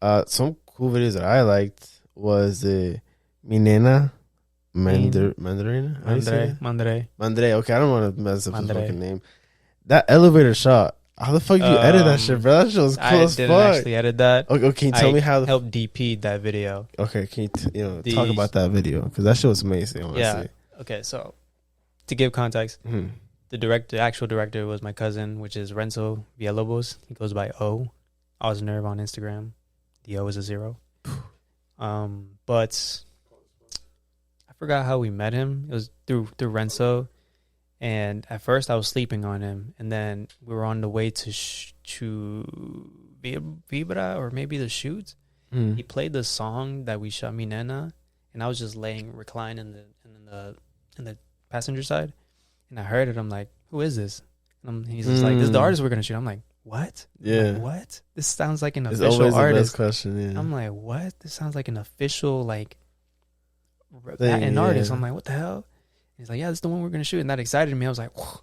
Some cool videos that I liked was the Nena. Mandrey. Okay, I don't want to mess up his fucking name. That elevator shot. How the fuck you edit that shit, bro? That shit was cool as fuck. I didn't actually edit that. Okay, can you tell me how? Help DP that video. Okay, can you talk about that video? Because that shit was amazing. Honestly. Yeah. Okay, so to give context, the actual director was my cousin, which is Renzo Villalobos. He goes by O. Osnerve on Instagram. The O is a 0. But I forgot how we met him. It was through Renzo, and at first I was sleeping on him, and then we were on the way to Vibra or maybe the shoot. He played the song that we shot, me Nena, and I was just reclined in the passenger side, and I heard it. I'm like, who is this? And he's just like, this is the artist we're gonna shoot. I'm like, what? Yeah. Like, what? This sounds like an it's official always artist. The best question. Yeah. I'm like, what? This sounds like an official Latin artist. I'm like, what the hell? He's like, yeah, that's the one we're gonna shoot, and that excited me. I was like, whoa.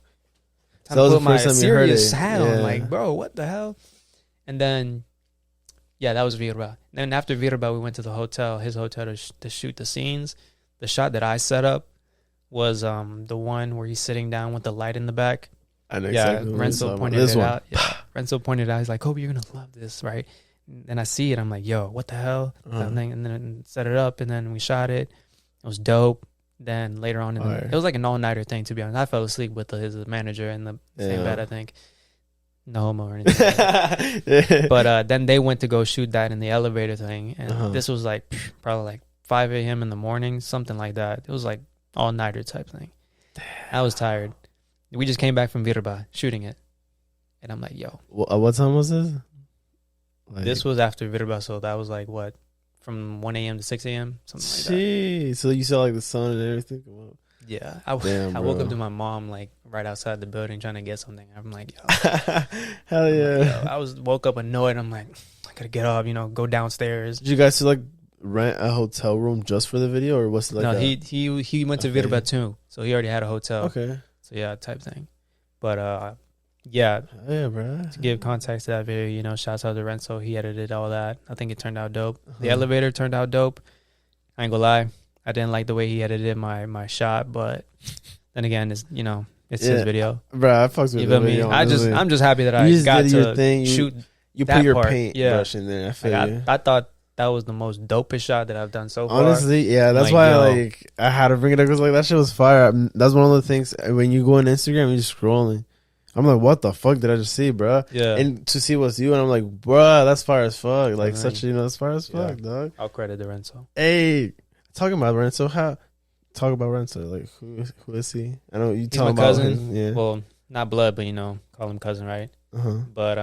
So that was to the put my first time you heard serious it. hat on. Yeah. Like, bro, what the hell? And then, yeah, that was Virba. Then after Virba, we went to the hotel, his hotel, to shoot the scenes. The shot that I set up was the one where he's sitting down with the light in the back. I know Yeah, exactly what Renzo you're talking pointed about. This it one. out. Yeah, Renzo pointed it out. He's like, Koby, you're gonna love this, right? And I see it. I'm like, yo, what the hell? And then set it up, and then we shot it. It was dope. Then later on, it was like an all-nighter thing, to be honest. I fell asleep with his manager in the same bed, I think. No homo or anything. Yeah. But then they went to go shoot that in the elevator thing. And this was like probably like 5 a.m. in the morning, something like that. It was like all-nighter type thing. Damn. I was tired. We just came back from Virba shooting it. And I'm like, yo. What time was this? Like, This was after Virba, so that was like what? From 1 a.m. to 6 a.m., something like that. Jeez. So you saw like the sun and everything? Wow. Yeah. I woke up to my mom like right outside the building trying to get something. I'm like, yo. Hell yeah. I woke up annoyed. I'm like, I gotta get up, go downstairs. Did you guys like rent a hotel room just for the video, or what's it like? No, that? he went to Virba too, so he already had a hotel. Okay. So yeah, type thing. But yeah, bro. to give context to that video, shouts out to Renzo. He edited all that. I think it turned out dope. The elevator turned out dope. I ain't gonna lie, I didn't like the way he edited my shot, but then again, it's his video. Bro, I fucked with you feel me? I'm just happy that I got to shoot. You that put your part. paint brush in there. I feel you. I thought that was the most dopest shot that I've done so far. Honestly, yeah, that's why I had to bring it up, because like that shit was fire. That's one of the things when you go on Instagram, you're just scrolling. I'm like, what the fuck did I just see, bro? Yeah. And to see what's you, and I'm like, bro, that's fire as fuck. Like that's fire as fuck, dog. I'll credit the Renzo. Hey, talking about Renzo, talk about Renzo. Like, who is he? I know you talking about cousin. Him. Yeah. Well, not blood, but call him cousin, right? But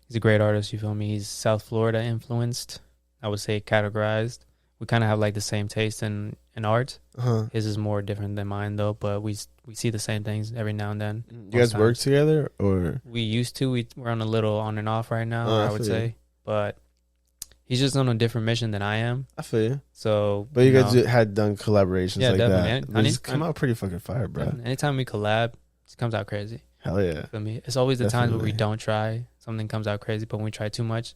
he's a great artist. You feel me? He's South Florida influenced. I would say categorized. We kind of have like the same taste in art. His is more different than mine though, but we see the same things every now and then. You guys work together, or we used to? We're on a little on and off right now. I would say, but he's just on a different mission than I am. I feel you. So, but you guys had done collaborations like definitely. that. It's come out pretty fucking fire, bro. Definitely. Anytime we collab, it comes out crazy. Hell yeah. Feel me? It's always the times where we don't try, something comes out crazy, but when we try too much,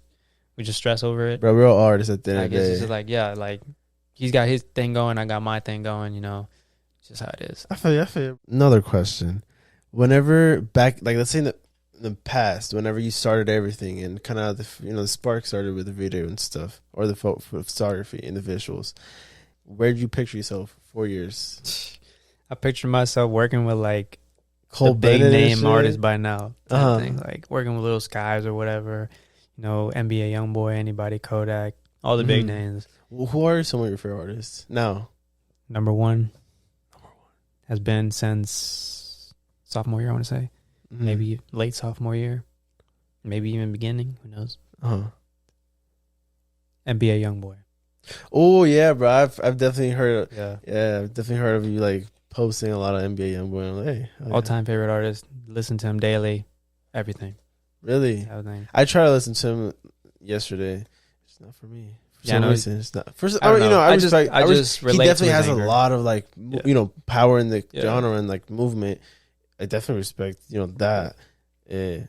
we just stress over it. Bro, we're all artists at the end of the day. It's just like, he's got his thing going, I got my thing going, It's just how it is. I feel you. Another question. Whenever back, like let's say in the past, whenever you started everything and kind of the spark started with the video and stuff, or the photography and the visuals, where did you picture yourself 4 years? I picture myself working with like Cole the big Bennett name artists by now. Thing. Like working with Little Skies or whatever, NBA Youngboy, anybody, Kodak, all the big names. Who are some of your favorite artists now? Number one has been since sophomore year, I want to say. Maybe late sophomore year. Maybe even beginning. Who knows? NBA Youngboy. Oh, yeah, bro. I've definitely heard I've definitely heard of you like posting a lot of NBA Youngboy. I'm like, hey, all-time favorite artist. Listen to him daily. Everything. Really? Everything. I tried to listen to him yesterday. It's not for me. Yeah, no, it's not. First, I don't know. I respect. I just relate. He definitely to has anger. a lot of like, power in the genre and like movement. I definitely respect, that. Yeah,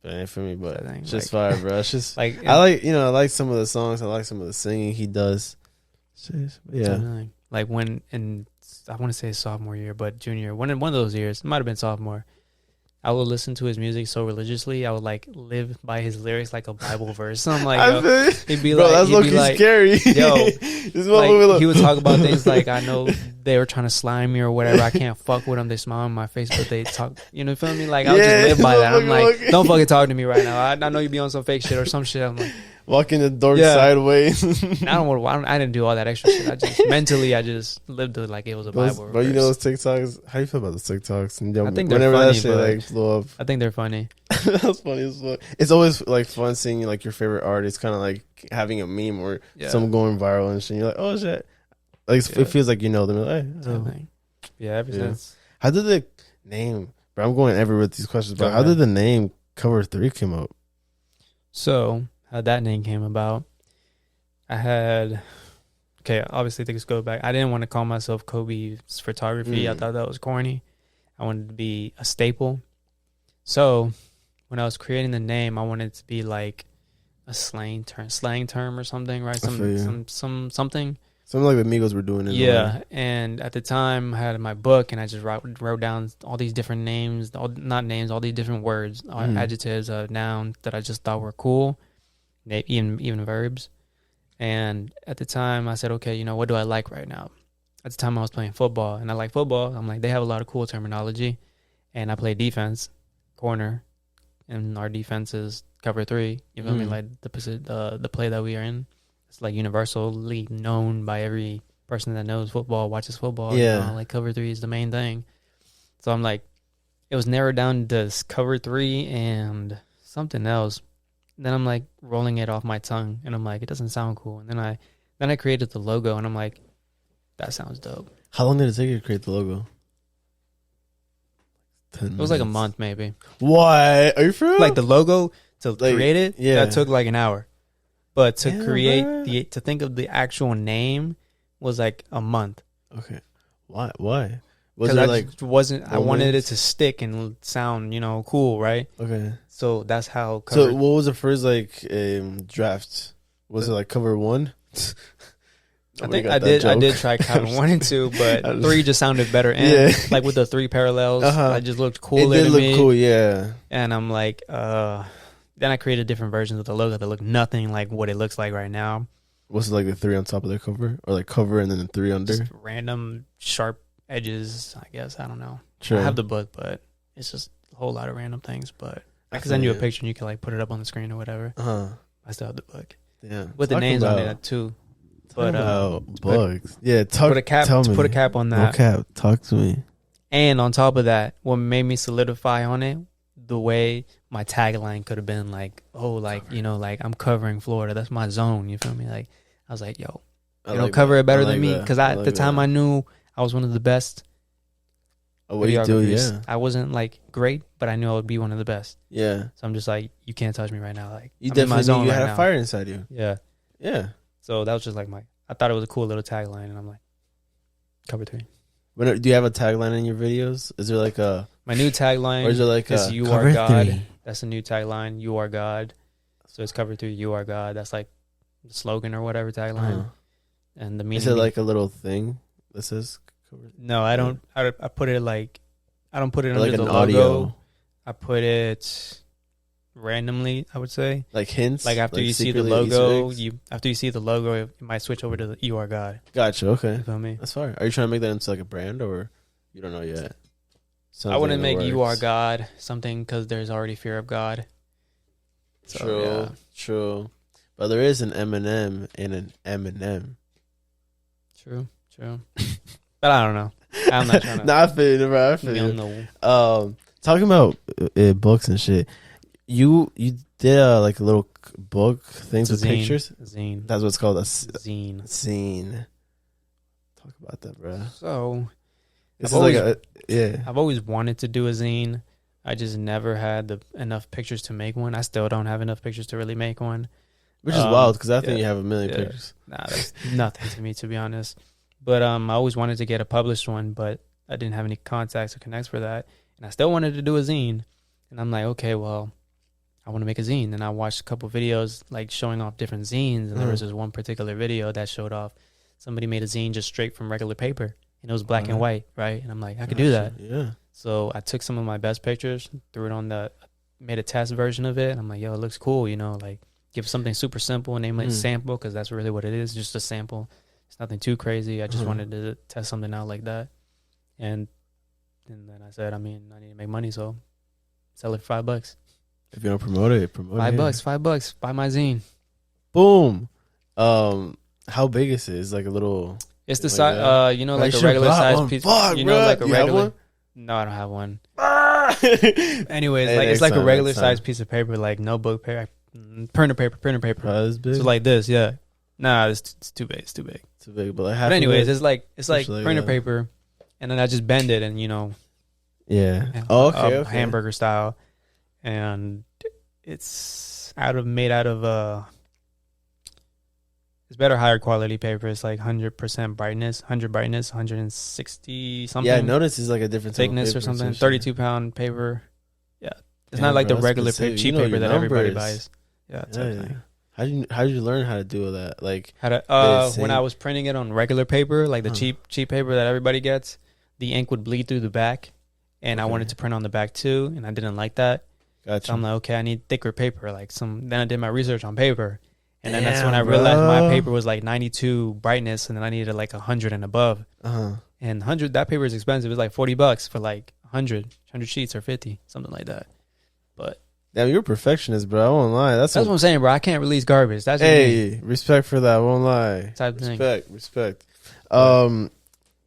but it ain't for me. But it's just fire, bro. It's just like I like some of the songs. I like some of the singing he does. Yeah, like when I want to say sophomore year, but junior, one of those years, it might have been sophomore. I would listen to his music so religiously. I would like live by his lyrics like a Bible verse. So I'm like, he'd be bro, like, that's low-key scary. Yo, like, he would talk about things like, I know they were trying to slime me or whatever. I can't fuck with them. They smile on my face, but they talk. Feel me? Like I would just live by that. I'm like, don't fucking talk to me right now. I know you be on some fake shit or some shit. I'm like, walking the door sideways. I didn't do all that extra shit. I just mentally, lived it like it was a Bible. But those TikToks. How do you feel about those TikToks? And I think they're funny. That shit like blew up. I think they're funny. That's funny as fuck. It's always like fun seeing like your favorite artist kind of like having a meme or someone going viral and shit. You're like, oh shit. Like it feels like them. Like, yeah, ever since. How did the name? Bro, I'm going everywhere with these questions. But how did the name Cover 3 come up? So how that name came about? I had okay, obviously things go back. I didn't want to call myself Kobe's photography. I thought that was corny. I wanted to be a staple. So when I was creating the name, I wanted it to be like a slang term or something, right? Something. Something like the Migos were doing. Yeah, and at the time I had my book, and I just wrote down all these different names, all these different words, adjectives, nouns that I just thought were cool, even verbs. And at the time, I said, okay, what do I like right now? At the time, I was playing football, and I like football. I'm like, they have a lot of cool terminology, and I play defense, corner, and our defense is cover 3. You feel me? Like the play that we are in, it's like universally known by every person that knows football, watches football. Yeah, like cover 3 is the main thing. So I'm like, it was narrowed down to cover 3 and something else. Then I'm like rolling it off my tongue, and I'm like, it doesn't sound cool. And then I created the logo, and I'm like, that sounds dope. How long did it take you to create the logo? 10 It was like a month, maybe. What? Are you for real? Like the logo to create it, yeah, that took like an hour. But to create to think of the actual name was like a month. Okay. Why? Was Because I wanted it to stick and sound, cool, right? Okay. So that's how. So what was the first draft? Was it like cover 1? I think I did try cover 1 and 2, but 3 just sounded better. And like with the 3 parallels, I just looked cooler. It did look cool, yeah. And I'm like, then I created different versions of the logo that look nothing like what it looks like right now. Was it like the 3 on top of the cover, or like cover and then the 3 under? Just random sharp edges, I guess. I don't know. Sure. I have the book, but it's just a whole lot of random things. But I can send you a picture, and you can like put it up on the screen or whatever. I still have the book. Yeah, with the names on it too. But books. Put a cap. Put a cap on that. No cap. Talk to me. And on top of that, what made me solidify on it, the way my tagline could have been like, I'm covering Florida. That's my zone. You feel me? Like, I was like, yo, they don't cover it better than me. Because at the time I knew I was one of the best. Oh, what do you do? Yeah. I wasn't like great, but I knew I would be one of the best. Yeah. So I'm just like, you can't touch me right now. Like, you definitely knew you had a fire inside you. Yeah. Yeah. So that was just like I thought it was a cool little tagline, and I'm like, cover 3. But do you have a tagline in your videos? Is there like my new tagline? Or is it like you are God? 3. That's a new tagline. You are God. So it's cover 3. You are God. That's like the slogan or whatever tagline. And the meaning. Is it like a little thing that says? No, I don't. I put it like, I don't put it like under the logo. I put it randomly, I would say. Like hints? Like after you see the logo, it might switch over to the You Are God. Gotcha, okay. You feel me? That's fine. Are you trying to make that into like a brand, or you don't know yet? I wouldn't make You Are God something because there's already fear of God. So, true. But there is an Eminem and an Eminem. True. But I don't know. I'm not trying to. I feel it, bro. I feel it. Talking about books and shit. You did like a little book things with pictures. Zine. That's what it's called. Zine. Zine. Talk about that, bro. So, I've always wanted to do a zine. I just never had enough pictures to make one. I still don't have enough pictures to really make one. Which is wild because I think you have a million pictures. Nah, that's nothing to me, to be honest. But I always wanted to get a published one, but I didn't have any contacts or connects for that. And I still wanted to do a zine. And I'm like, okay, well, I want to make a zine. And I watched a couple videos like showing off different zines. And there was this one particular video that showed off somebody made a zine just straight from regular paper. And it was black and white, right? And I'm like, I could do that. Yeah. So I took some of my best pictures, threw it made a test version of it. And I'm like, yo, it looks cool, like give something super simple and name it sample, because that's really what it is, just a sample. It's nothing too crazy. I just wanted to test something out like that. And then I said, I need to make money, so sell it for $5. If you don't promote it, $5. Buy my zine. Boom. How big is it? It's like a little. It's the size, like a regular size piece. Fuck, like a regular. No, I don't have one. Anyways, it's like a regular size piece of paper, like notebook paper, printer paper. This big? So like this, yeah. Nah, it's too big. It's too big. Too big, but anyways, it's like printer paper, and then I just bend it and yeah. Okay. Hamburger style, and it's made out of It's better higher quality paper. It's like 100% brightness, 160 something. Yeah, I noticed it's like a different type of thickness paper or something. and shit. 32-pound paper. Yeah, it's Yeah, not like bro, the that's regular specific. cheap You know paper your that everybody numbers. buys. Yeah, type Yeah. thing. How did you learn how to do that? Like How to This when I thing. was printing it on regular paper, like the Huh. cheap paper that everybody gets, the ink would bleed through the back, and I Okay. wanted to print on the back too, and I didn't like that. Gotcha. So I'm like, okay, I need thicker paper. Then I did my research on paper, and then that's when Damn, I realized bro. my paper was like 92 brightness, and then I needed like 100 and above. Uh-huh. And 100, that paper is expensive. It's like $40 for like 100 sheets or 50, something like that. But Damn, you're a perfectionist, bro. I won't lie. That's what I'm saying, bro. I can't release garbage. That's just me. Hey, respect for that. I won't lie. Type thing. Respect.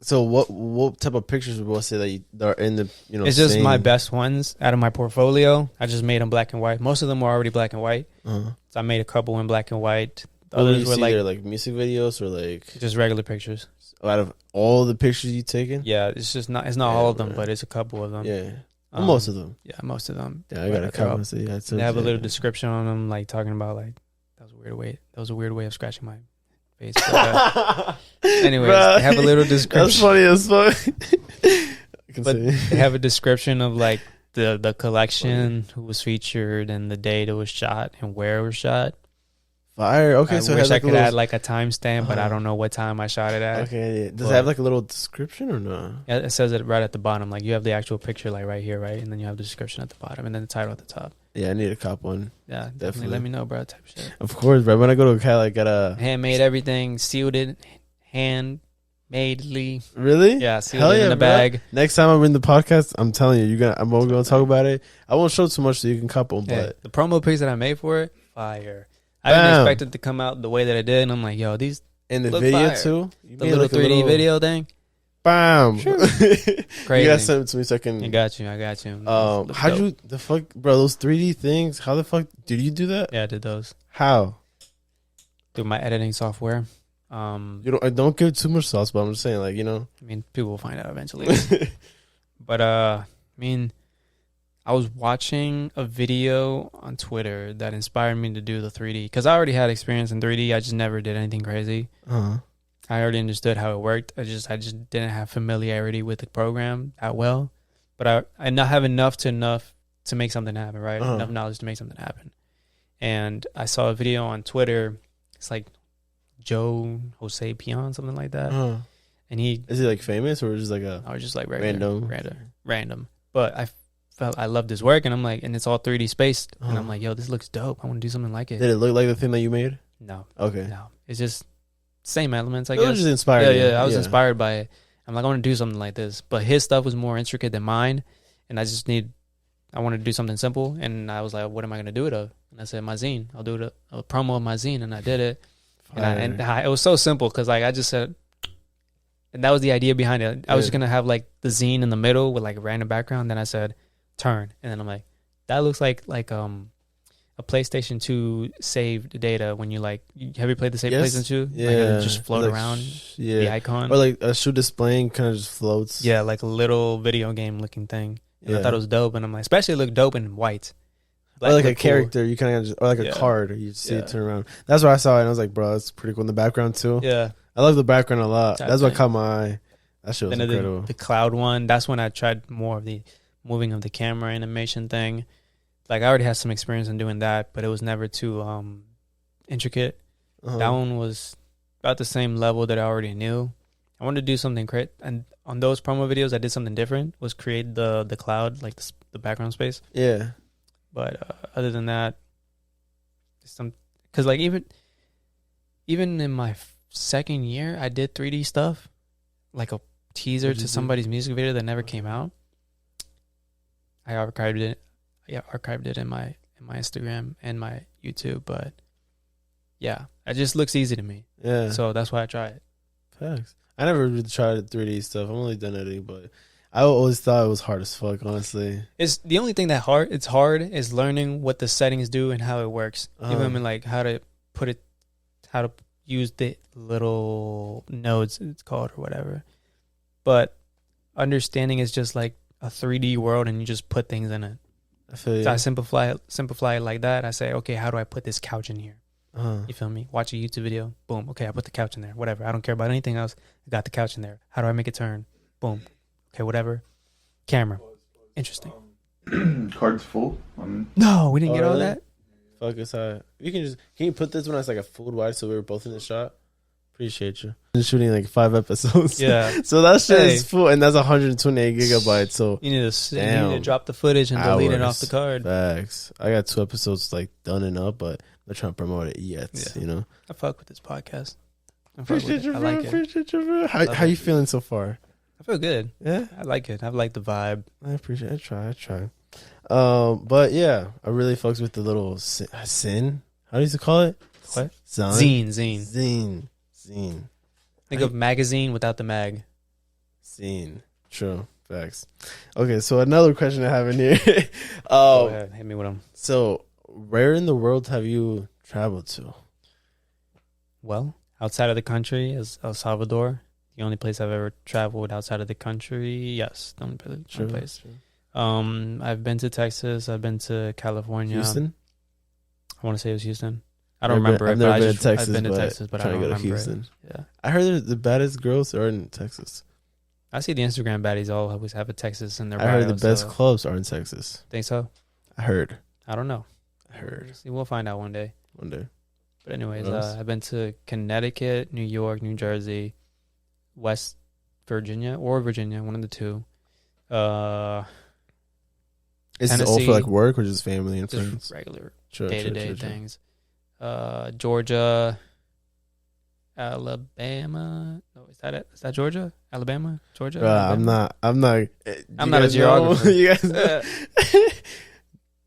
So what type of pictures would you say that are in the It's just same- my best ones out of my portfolio. I just made them black and white. Most of them were already black and white. Uh-huh. So I made a couple in black and white. The What do you others were see like there, like music videos or like just regular pictures. out of all the pictures you've taken? Yeah, it's not Yeah, all of them, bro. but it's a couple of them. Yeah. Most of them. Yeah, most of them. Yeah, I got a But they're all- couple. So yeah, They have a little description on them, like talking about like that was a weird way of scratching my face. But, anyways, they have a little description. That's funny as fuck. I can But see. they have a description of like the collection, who was featured, and the date it was shot and where it was shot. Fire. Okay, I so it wish has I like a could little. add like a timestamp, but I Uh-huh. don't know what time I shot it at. Okay, yeah. Does But- it have like a little description or no? Yeah, it says it right at the bottom. Like you have the actual picture, like right here, right, and then you have the description at the bottom, and then the title at the top. Yeah, I need a cop one. Yeah, definitely. Definitely. Let me know, bro. Type of shit. Of course, bro. When I go to Cali, I gotta Handmade everything, sealed it, handmadely. really. Yeah, sealed Hell it yeah, in the bro. bag. Next time I'm in the podcast, I'm telling you, I'm gonna talk about it. I won't show too much so you can cop one, Yeah, but the promo pics that I made for it, fire. I didn't Bam. expect it to come out the way that it did, and I'm like, yo, these in the Look video fire. too, you the made little like a 3D video thing. Bam. Sure. You Crazy. gotta send it to me so I can. I got you. Looks How'd dope. you the fuck, bro? Those 3D things. How the fuck did you do that? Yeah, I did those How? through my editing software. I don't give too much sauce, but I'm just saying, like, I mean, people will find out eventually. But I mean, I was watching a video on Twitter that inspired me to do the 3D because I already had experience in 3D. I just never did anything crazy. uh-huh. I already understood how it worked. I just didn't have familiarity with the program that well. But I not have enough to make something happen, right? Uh-huh. Enough knowledge to make something happen. And I saw a video on Twitter. It's like Jose Pion, something like that. Uh-huh. And he Is he like famous or just like I was just like Random. random. But I felt I loved his work, and I'm like, and it's all 3D spaced, and Uh-huh. I'm like, yo, this looks dope. I want to do something like it. Did it look like the thing that you made? No, Okay. no, it's just same elements, I It guess. was just inspired. you. Yeah, I was inspired by it. I'm like, I want to do something like this, but his stuff was more intricate than mine, and I wanted to do something simple, and I was like, what am I gonna do it of? And I said, my zine. I'll do it a promo of my zine, and I did it. And it was so simple because like I just said, and that was the idea behind it. I was just gonna have like the zine in the middle with like a random background. Then I said, turn, and then I'm like, that looks like a PlayStation 2 saved data when you have you played the PlayStation 2? Yeah. Like, it'll just float Like, around yeah. the icon. Or like a shoe displaying kind of just floats. Yeah, like a little video game looking thing. And Yeah. I thought it was dope, and I'm like, especially it looked dope in white. Or like a looked cool. character, you kind of just, or like a Yeah. card, you see Yeah. it turn around. That's why I saw it, and I was like, bro, that's pretty cool in the background too. Yeah. I love the background a lot. Type That's what thing. caught my eye. That shit was Then I incredible. did the cloud one. That's when I tried more of the moving of the camera animation thing. Like I already had some experience in doing that, but it was never too intricate. Uh-huh. That one was about the same level that I already knew. I wanted to do something great, and on those promo videos, I did something different. Was create the cloud, like the background space. Yeah. But other than that, because like even in my second year, I did 3D stuff, like a teaser What'd you to do? somebody's music video that never came out. I archived it. Yeah, archived it in my Instagram and my YouTube. But yeah, it just looks easy to me, Yeah. so that's why I try it. Facts. I never really tried 3D stuff. I've only done editing, but I always thought it was hard as fuck, honestly. It's the only thing that it's hard is learning what the settings do and how it works. You know what I mean? Like how to use the little nodes it's called or whatever. But understanding is just like a 3D world and you just put things in it. I feel you. So I simplify it like that. I say, okay, how do I put this couch in here? You feel me? Watch a YouTube video. Boom. Okay, I put the couch in there. Whatever. I don't care about anything else. I got the couch in there. How do I make it turn? Boom. Okay, whatever. Camera. Interesting. Card's full. No, we didn't get all really? that. Fuck us. Can you put this one as like a food wide so we were both in the shot? Appreciate you. Been shooting like 5 episodes. Yeah. So that shit Hey. is full, and that's 128 gigabytes. So You need to drop the footage and delete it off the card. Facts. I got 2 episodes like done and up, but I'm not trying to promote it yet. Yeah. You know. I fuck with this podcast. I fuck with Appreciate you, it. I bro. like it. Appreciate you, bro. How Love you it. feeling so far? I feel good. Yeah. I like it. I like the vibe. I appreciate it. I try. But yeah, I really fucks with the little sin. How do you call it? What? Zine. Zine. Think of magazine without the mag. Zine. True. Facts. Okay, so another question I have in here. Go ahead. Hit me with them. So where in the world have you traveled to? Well, outside of the country is El Salvador. The only place I've ever traveled outside of the country. Yes, the only place. True. I've been to Texas. I've been to California. Houston? I want to say it was Houston. I don't Never remember. I've it, but never been to Texas, I've been to but Texas, but I trying don't to go to remember Houston. it. Yeah, I heard the baddest girls are in Texas. I see the Instagram baddies all always have a Texas in their bio. I heard the best so- clubs are in Texas. Think so? I heard. I don't know. We'll See, we'll find out one day. one day. But anyways, What else? I've been to Connecticut, New York, New Jersey, West Virginia, one of the two. Is this all Tennessee. for like work or just family and Just friends? regular True, day-to-day true. things. Georgia, Alabama. No, is that it? Is that Georgia? Alabama? Georgia? Alabama? I'm not. I'm not a geographer. You guys.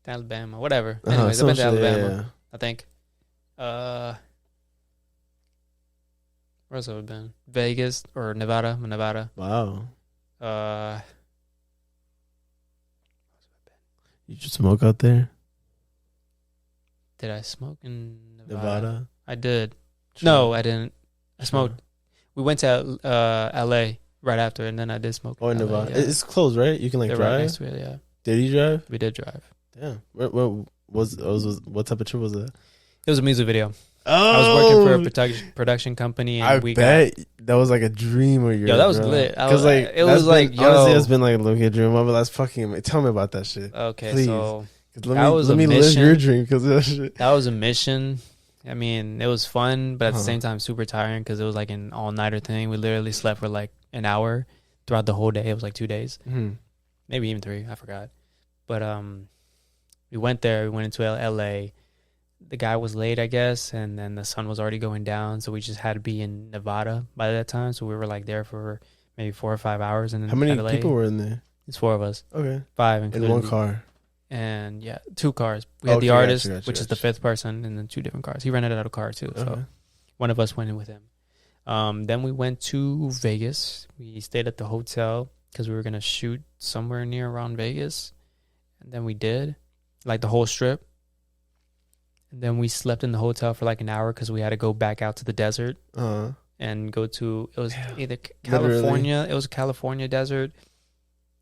Alabama, whatever. Anyways, I've been to Alabama. I think. Where else have I been? Vegas or Nevada? Nevada. Wow. You just smoke out there? Did I smoke in Nevada? I did. True. No, I didn't. I True. smoked. We went to L.A. right after, and then I did smoke. Oh, in LA, Nevada. yeah. It's closed, right? You can like They're right drive. next to it, yeah. Did you drive? We did drive. Damn. What type of trip was that? It was a music video. Oh, I was working for a production company, and I we bet that was like a dream of yours. Yo, that was bro. lit. Because like it was like, honestly, that's yo. been like a low-key dream. But that's fucking. Tell me about that shit. Okay, Please. so 'Cause that was a let me live mission. your dream because of that shit. that was a mission. I mean, it was fun, but at the Uh-huh. same time, super tiring because it was like an all-nighter thing. We literally slept for like an hour throughout the whole day. It was like 2 days, maybe even 3. I forgot. But we went there. We went into L.A. The guy was late, I guess, and then the sun was already going down, so we just had to be in Nevada by that time. So we were like there for maybe 4 or 5 hours. And then How many LA. people were in there? It's 4 of us, Okay, 5 in including one me. car. And yeah, 2 cars. We had Okay, the artist, gotcha, which is the 5th person, and then 2 different cars. He rented out a car too, so Okay. one of us went in with him. Then we went to Vegas. We stayed at the hotel because we were gonna shoot somewhere near around Vegas, and then we did like the whole strip. And then we slept in the hotel for like an hour because we had to go back out to the desert and go to either California. It was a California desert.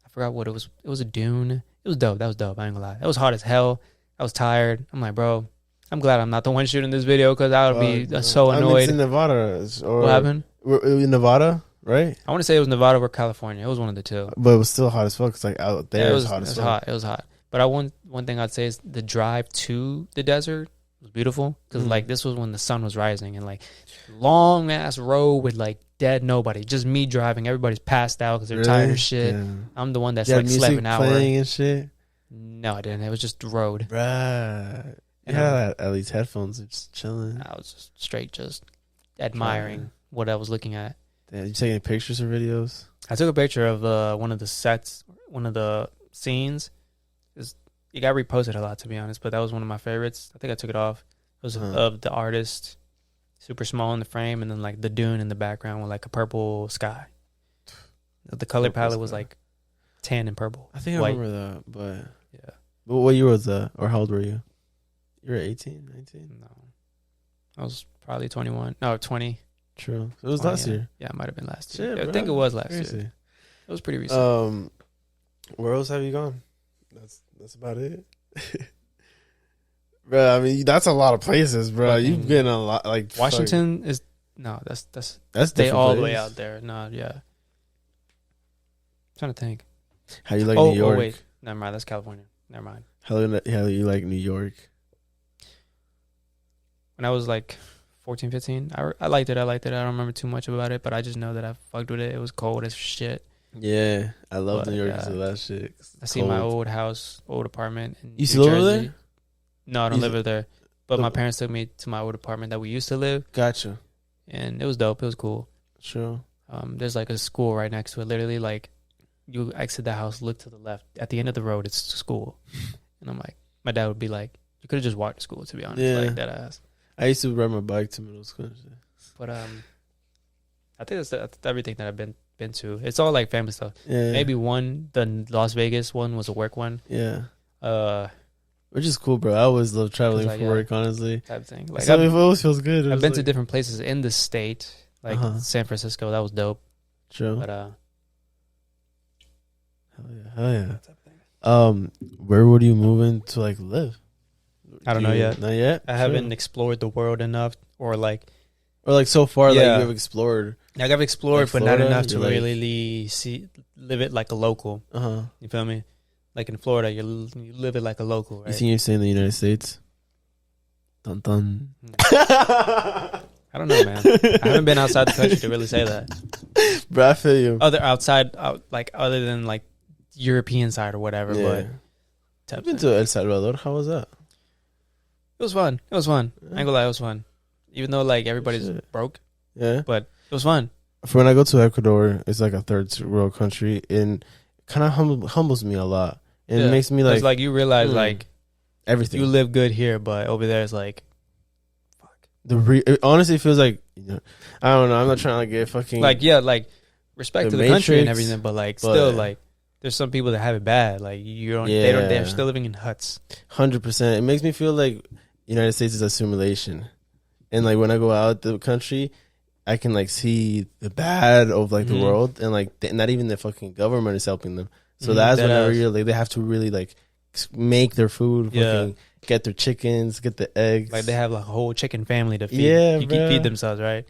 I forgot what it was. It was a dune. It was dope. That was dope. I ain't gonna lie. It was hot as hell. I was tired. I'm like, bro, I'm glad I'm not the one shooting this video because I would be so I mean, annoyed. it's in Nevada. Or What happened? We're in Nevada, right? I want to say it was Nevada or California. It was one of the two. But it was still hot as fuck. It's like out there. Yeah, It's hot as fuck. It was hot. But one thing I'd say is the drive to the desert was beautiful because like this was when the sun was rising and like long ass road with like dead nobody, just me driving. Everybody's passed out because they're tired as shit. Yeah. I'm the one that's You had like slept music an hour. playing and shit. No, I didn't. It was just the road. Right. You And had at least headphones, just chilling. I was just straight just admiring what I was looking at. Damn, you taking pictures or videos? I took a picture of one of the sets, one of the scenes. It got reposted a lot, to be honest, but that was one of my favorites. I think I took it off. It was of the artist, super small in the frame, and then like the dune in the background with like a purple sky. The color palette was like tan and purple. I think white. I remember that, but Yeah. But what year was that? Or how old were you? You were 18, 19? No. I was probably 21. No, 20. True. It was 20, last yeah. year. Yeah, it might have been last Shit, year. I bro. think it was last Crazy. year. It was pretty recent. Where else have you gone? That's about it. bro. I mean, that's a lot of places, bro. Fucking You've been a lot. Like Washington is no, that's that's they different all the place. way out there. No, yeah. Trying to think. How you like New York? Oh wait, never mind. That's California. Never mind. How you like New York? When I was like 14, 15, I liked it. I don't remember too much about it, but I just know that I fucked with it. It was cold as shit. Yeah, I love But, New York because of that shit. I see my old house, old apartment in You New still live over Jersey. there? No, I don't You live over there. But Oh. my parents took me to my old apartment that we used to live, Gotcha. and it was dope. It was cool. Sure. There's like a school right next to it. Literally, like you exit the house, look to the left. At the end of the road, it's school. And I'm like, my dad would be like, "You could have just walked to school." To be honest, Yeah. like that ass. I used to ride my bike to middle school. and shit. But I think that's everything that I've been to. It's all like family stuff. Yeah. Maybe the Las Vegas one was a work one. Yeah. Uh, Which is cool, bro. I always love traveling Like, for yeah. work, honestly. type of thing. Like So it always feels good. I've been to different places in the state, like Uh-huh. San Francisco. That was dope. True. But Hell yeah. Where would you move in to like live? I don't know yet. Not yet. I haven't explored the world enough, or like so far, like Yeah. you have explored. I've explored, Like but not Florida, enough to you're like- really live it like a local. You feel me? Like in Florida, you live it like a local, You right? think you're staying in the United States? Dun dun. I don't know, man. I haven't been outside the country to really say that. Bro, I feel you. Like other than like European side or whatever. Yeah. But type I've been thing. to El Salvador. How was that? It was fun. I ain't gonna lie, it was fun. Even though like everybody's Shit. broke, Yeah. but it was fun. For when I go to Ecuador, it's like a third world country, and kind of humbles me a lot. And it makes me It's like you realize like everything. you live good here, but over there it's like It honestly feels like, I don't know. I'm not trying to get fucking like respect The to the country and Matrix, everything, but but- still like there's some people that have it bad. Like you don't, they don't, they're Yeah. still living in huts. 100%. It makes me feel like United States is a simulation, and like when I go out the country, I can like see the bad of like the Mhm. world, and like not even the fucking government is helping them. So Mhm, that's whenever deadass. you're like, they have to really like make their food, Yeah. fucking get their chickens, get the eggs. Like they have like a whole chicken family to feed. Yeah, you bruh. feed themselves, right?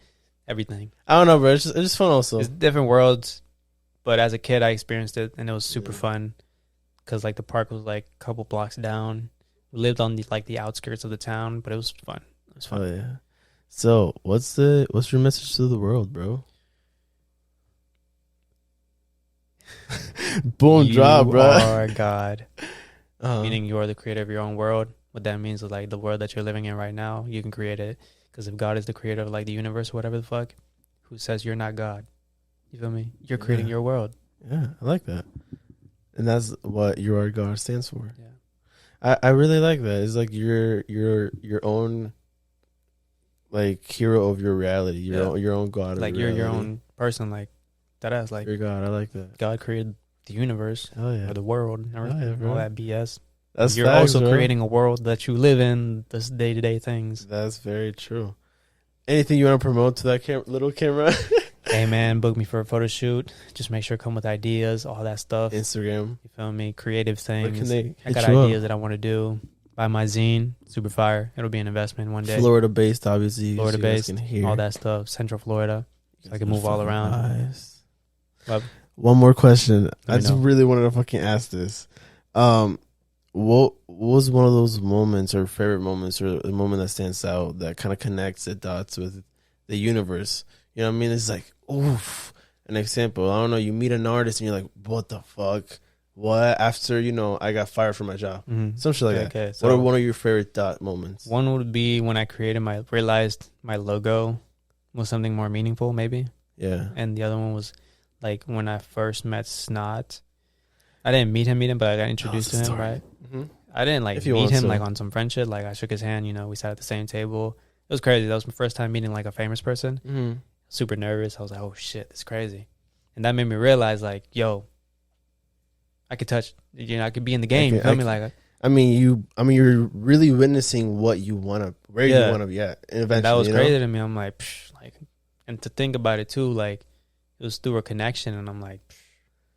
Everything. I don't know, bro. It's just fun also. It's different worlds, but as a kid, I experienced it and it was super fun because like the park was like a couple blocks down. We lived on the outskirts of the town, but it was fun. It was fun. Oh yeah. So what's your message to the world, bro? Boom, You drop, bro. are God. Uh-huh. Meaning you are the creator of your own world. What that means is like the world that you're living in right now, you can create it. Because if God is the creator of like the universe or whatever the fuck, who says you're not God? You feel me? You're creating Yeah. your world. Yeah, I like that. And that's what You Are God stands for. Yeah. I really like that. It's like you're your own like hero of your reality. Your own God. Like of you're your reality. own person. Like that ass. Like You're God. I like that. God created the universe Oh yeah. or the world and everything. yeah, bro. all that BS. That's You're facts, also bro. creating a world that you live in. This day to day things. That's very true. Anything you want to promote to that little camera? Hey man, book me for a photo shoot. Just make sure come with ideas, all that stuff. Instagram. You feel me? Creative Where things. can they I hit got you up? ideas that I want to do. Buy my zine, super fire. It'll be an investment one day. Florida based, obviously. Florida so you guys based, can hear. all that stuff. Central Florida. So I can move all around. Nice. Love. One more question. I me just know. really wanted to fucking ask this. What was one of those moments or favorite moments or the moment that stands out that kind of connects the dots with the universe? You know what I mean? It's like, oof. An example. I don't know. You meet an artist and you're like, what the fuck? What? After, I got fired from my job. Mm-hmm. Some shit like that. Okay, What so are one of your favorite dot moments? one would be when I realized my logo was something more meaningful, maybe. Yeah. And the other one was like when I first met Snot. I didn't meet him, but I got introduced to him, right? Mm-hmm. I didn't like If you meet want him to. like on some friendship. Like I shook his hand, we sat at the same table. It was crazy. That was my first time meeting like a famous person. Mm-hmm. Super nervous. I was like, oh shit, it's crazy. And that made me realize like, yo, I could touch, I could be in the game. You feel me? Like you're really witnessing what you want to, where you Yeah. want to be at. Eventually, that was crazy to me. I'm like, psh, like, and to think about it too, like it was through a connection, and I'm like, psh,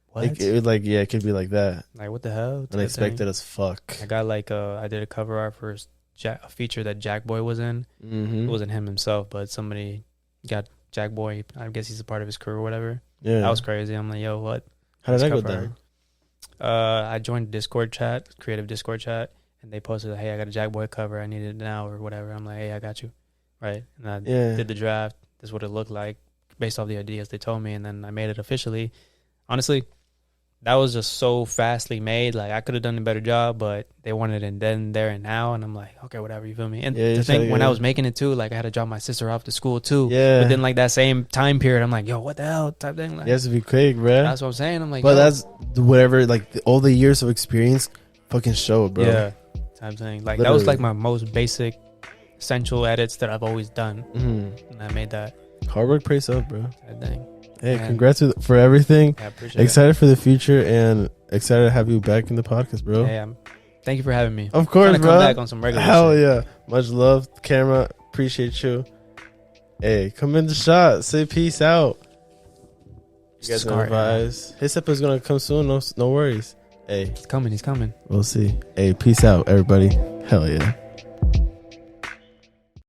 what? It could be like that. Like what the hell? Type Unexpected thing. as fuck. I got like I did a cover art for a feature that Jack Boy was in. Mm-hmm. It wasn't him himself, but somebody got Jack Boy. I guess he's a part of his crew or whatever. Yeah. That was crazy. I'm like, yo, what? How did that go Let's down? cover. I joined Discord chat, creative Discord chat, and they posted, hey, I got a Jack Boy cover. I need it now or whatever. I'm like, hey, I got you. Right. And I did the draft. This is what it looked like based off the ideas they told me. And then I made it officially. Honestly, that was just so fastly made. Like, I could have done a better job, but they wanted it then, there, and now. And I'm like, okay, whatever. You feel me? And the thing, when I was making it too, like, I had to drop my sister off to school too. Yeah. Within like that same time period, I'm like, yo, what the hell type thing? Like, it has to be quick, bro. that's what I'm saying. I'm like, but yo. that's whatever. Like all the years of experience, fucking show, bro. Yeah. Type thing. Like, Literally. that was like my most basic, essential edits that I've always done. Mm-hmm. And I made that. Hard work pays off, bro. Type thing. Hey, Man. congrats for everything. I appreciate it. Excited for the future and excited to have you back in the podcast, bro. Hey, thank you for having me. Of course, Trying to bro. come back on some regular Hell shit. yeah. Much love, camera. Appreciate you. Hey, come in the shot. Say peace out. You guys know the vibes. His episode's gonna come soon. No worries. Hey, He's coming. we'll see. Hey, peace out, everybody. Hell yeah.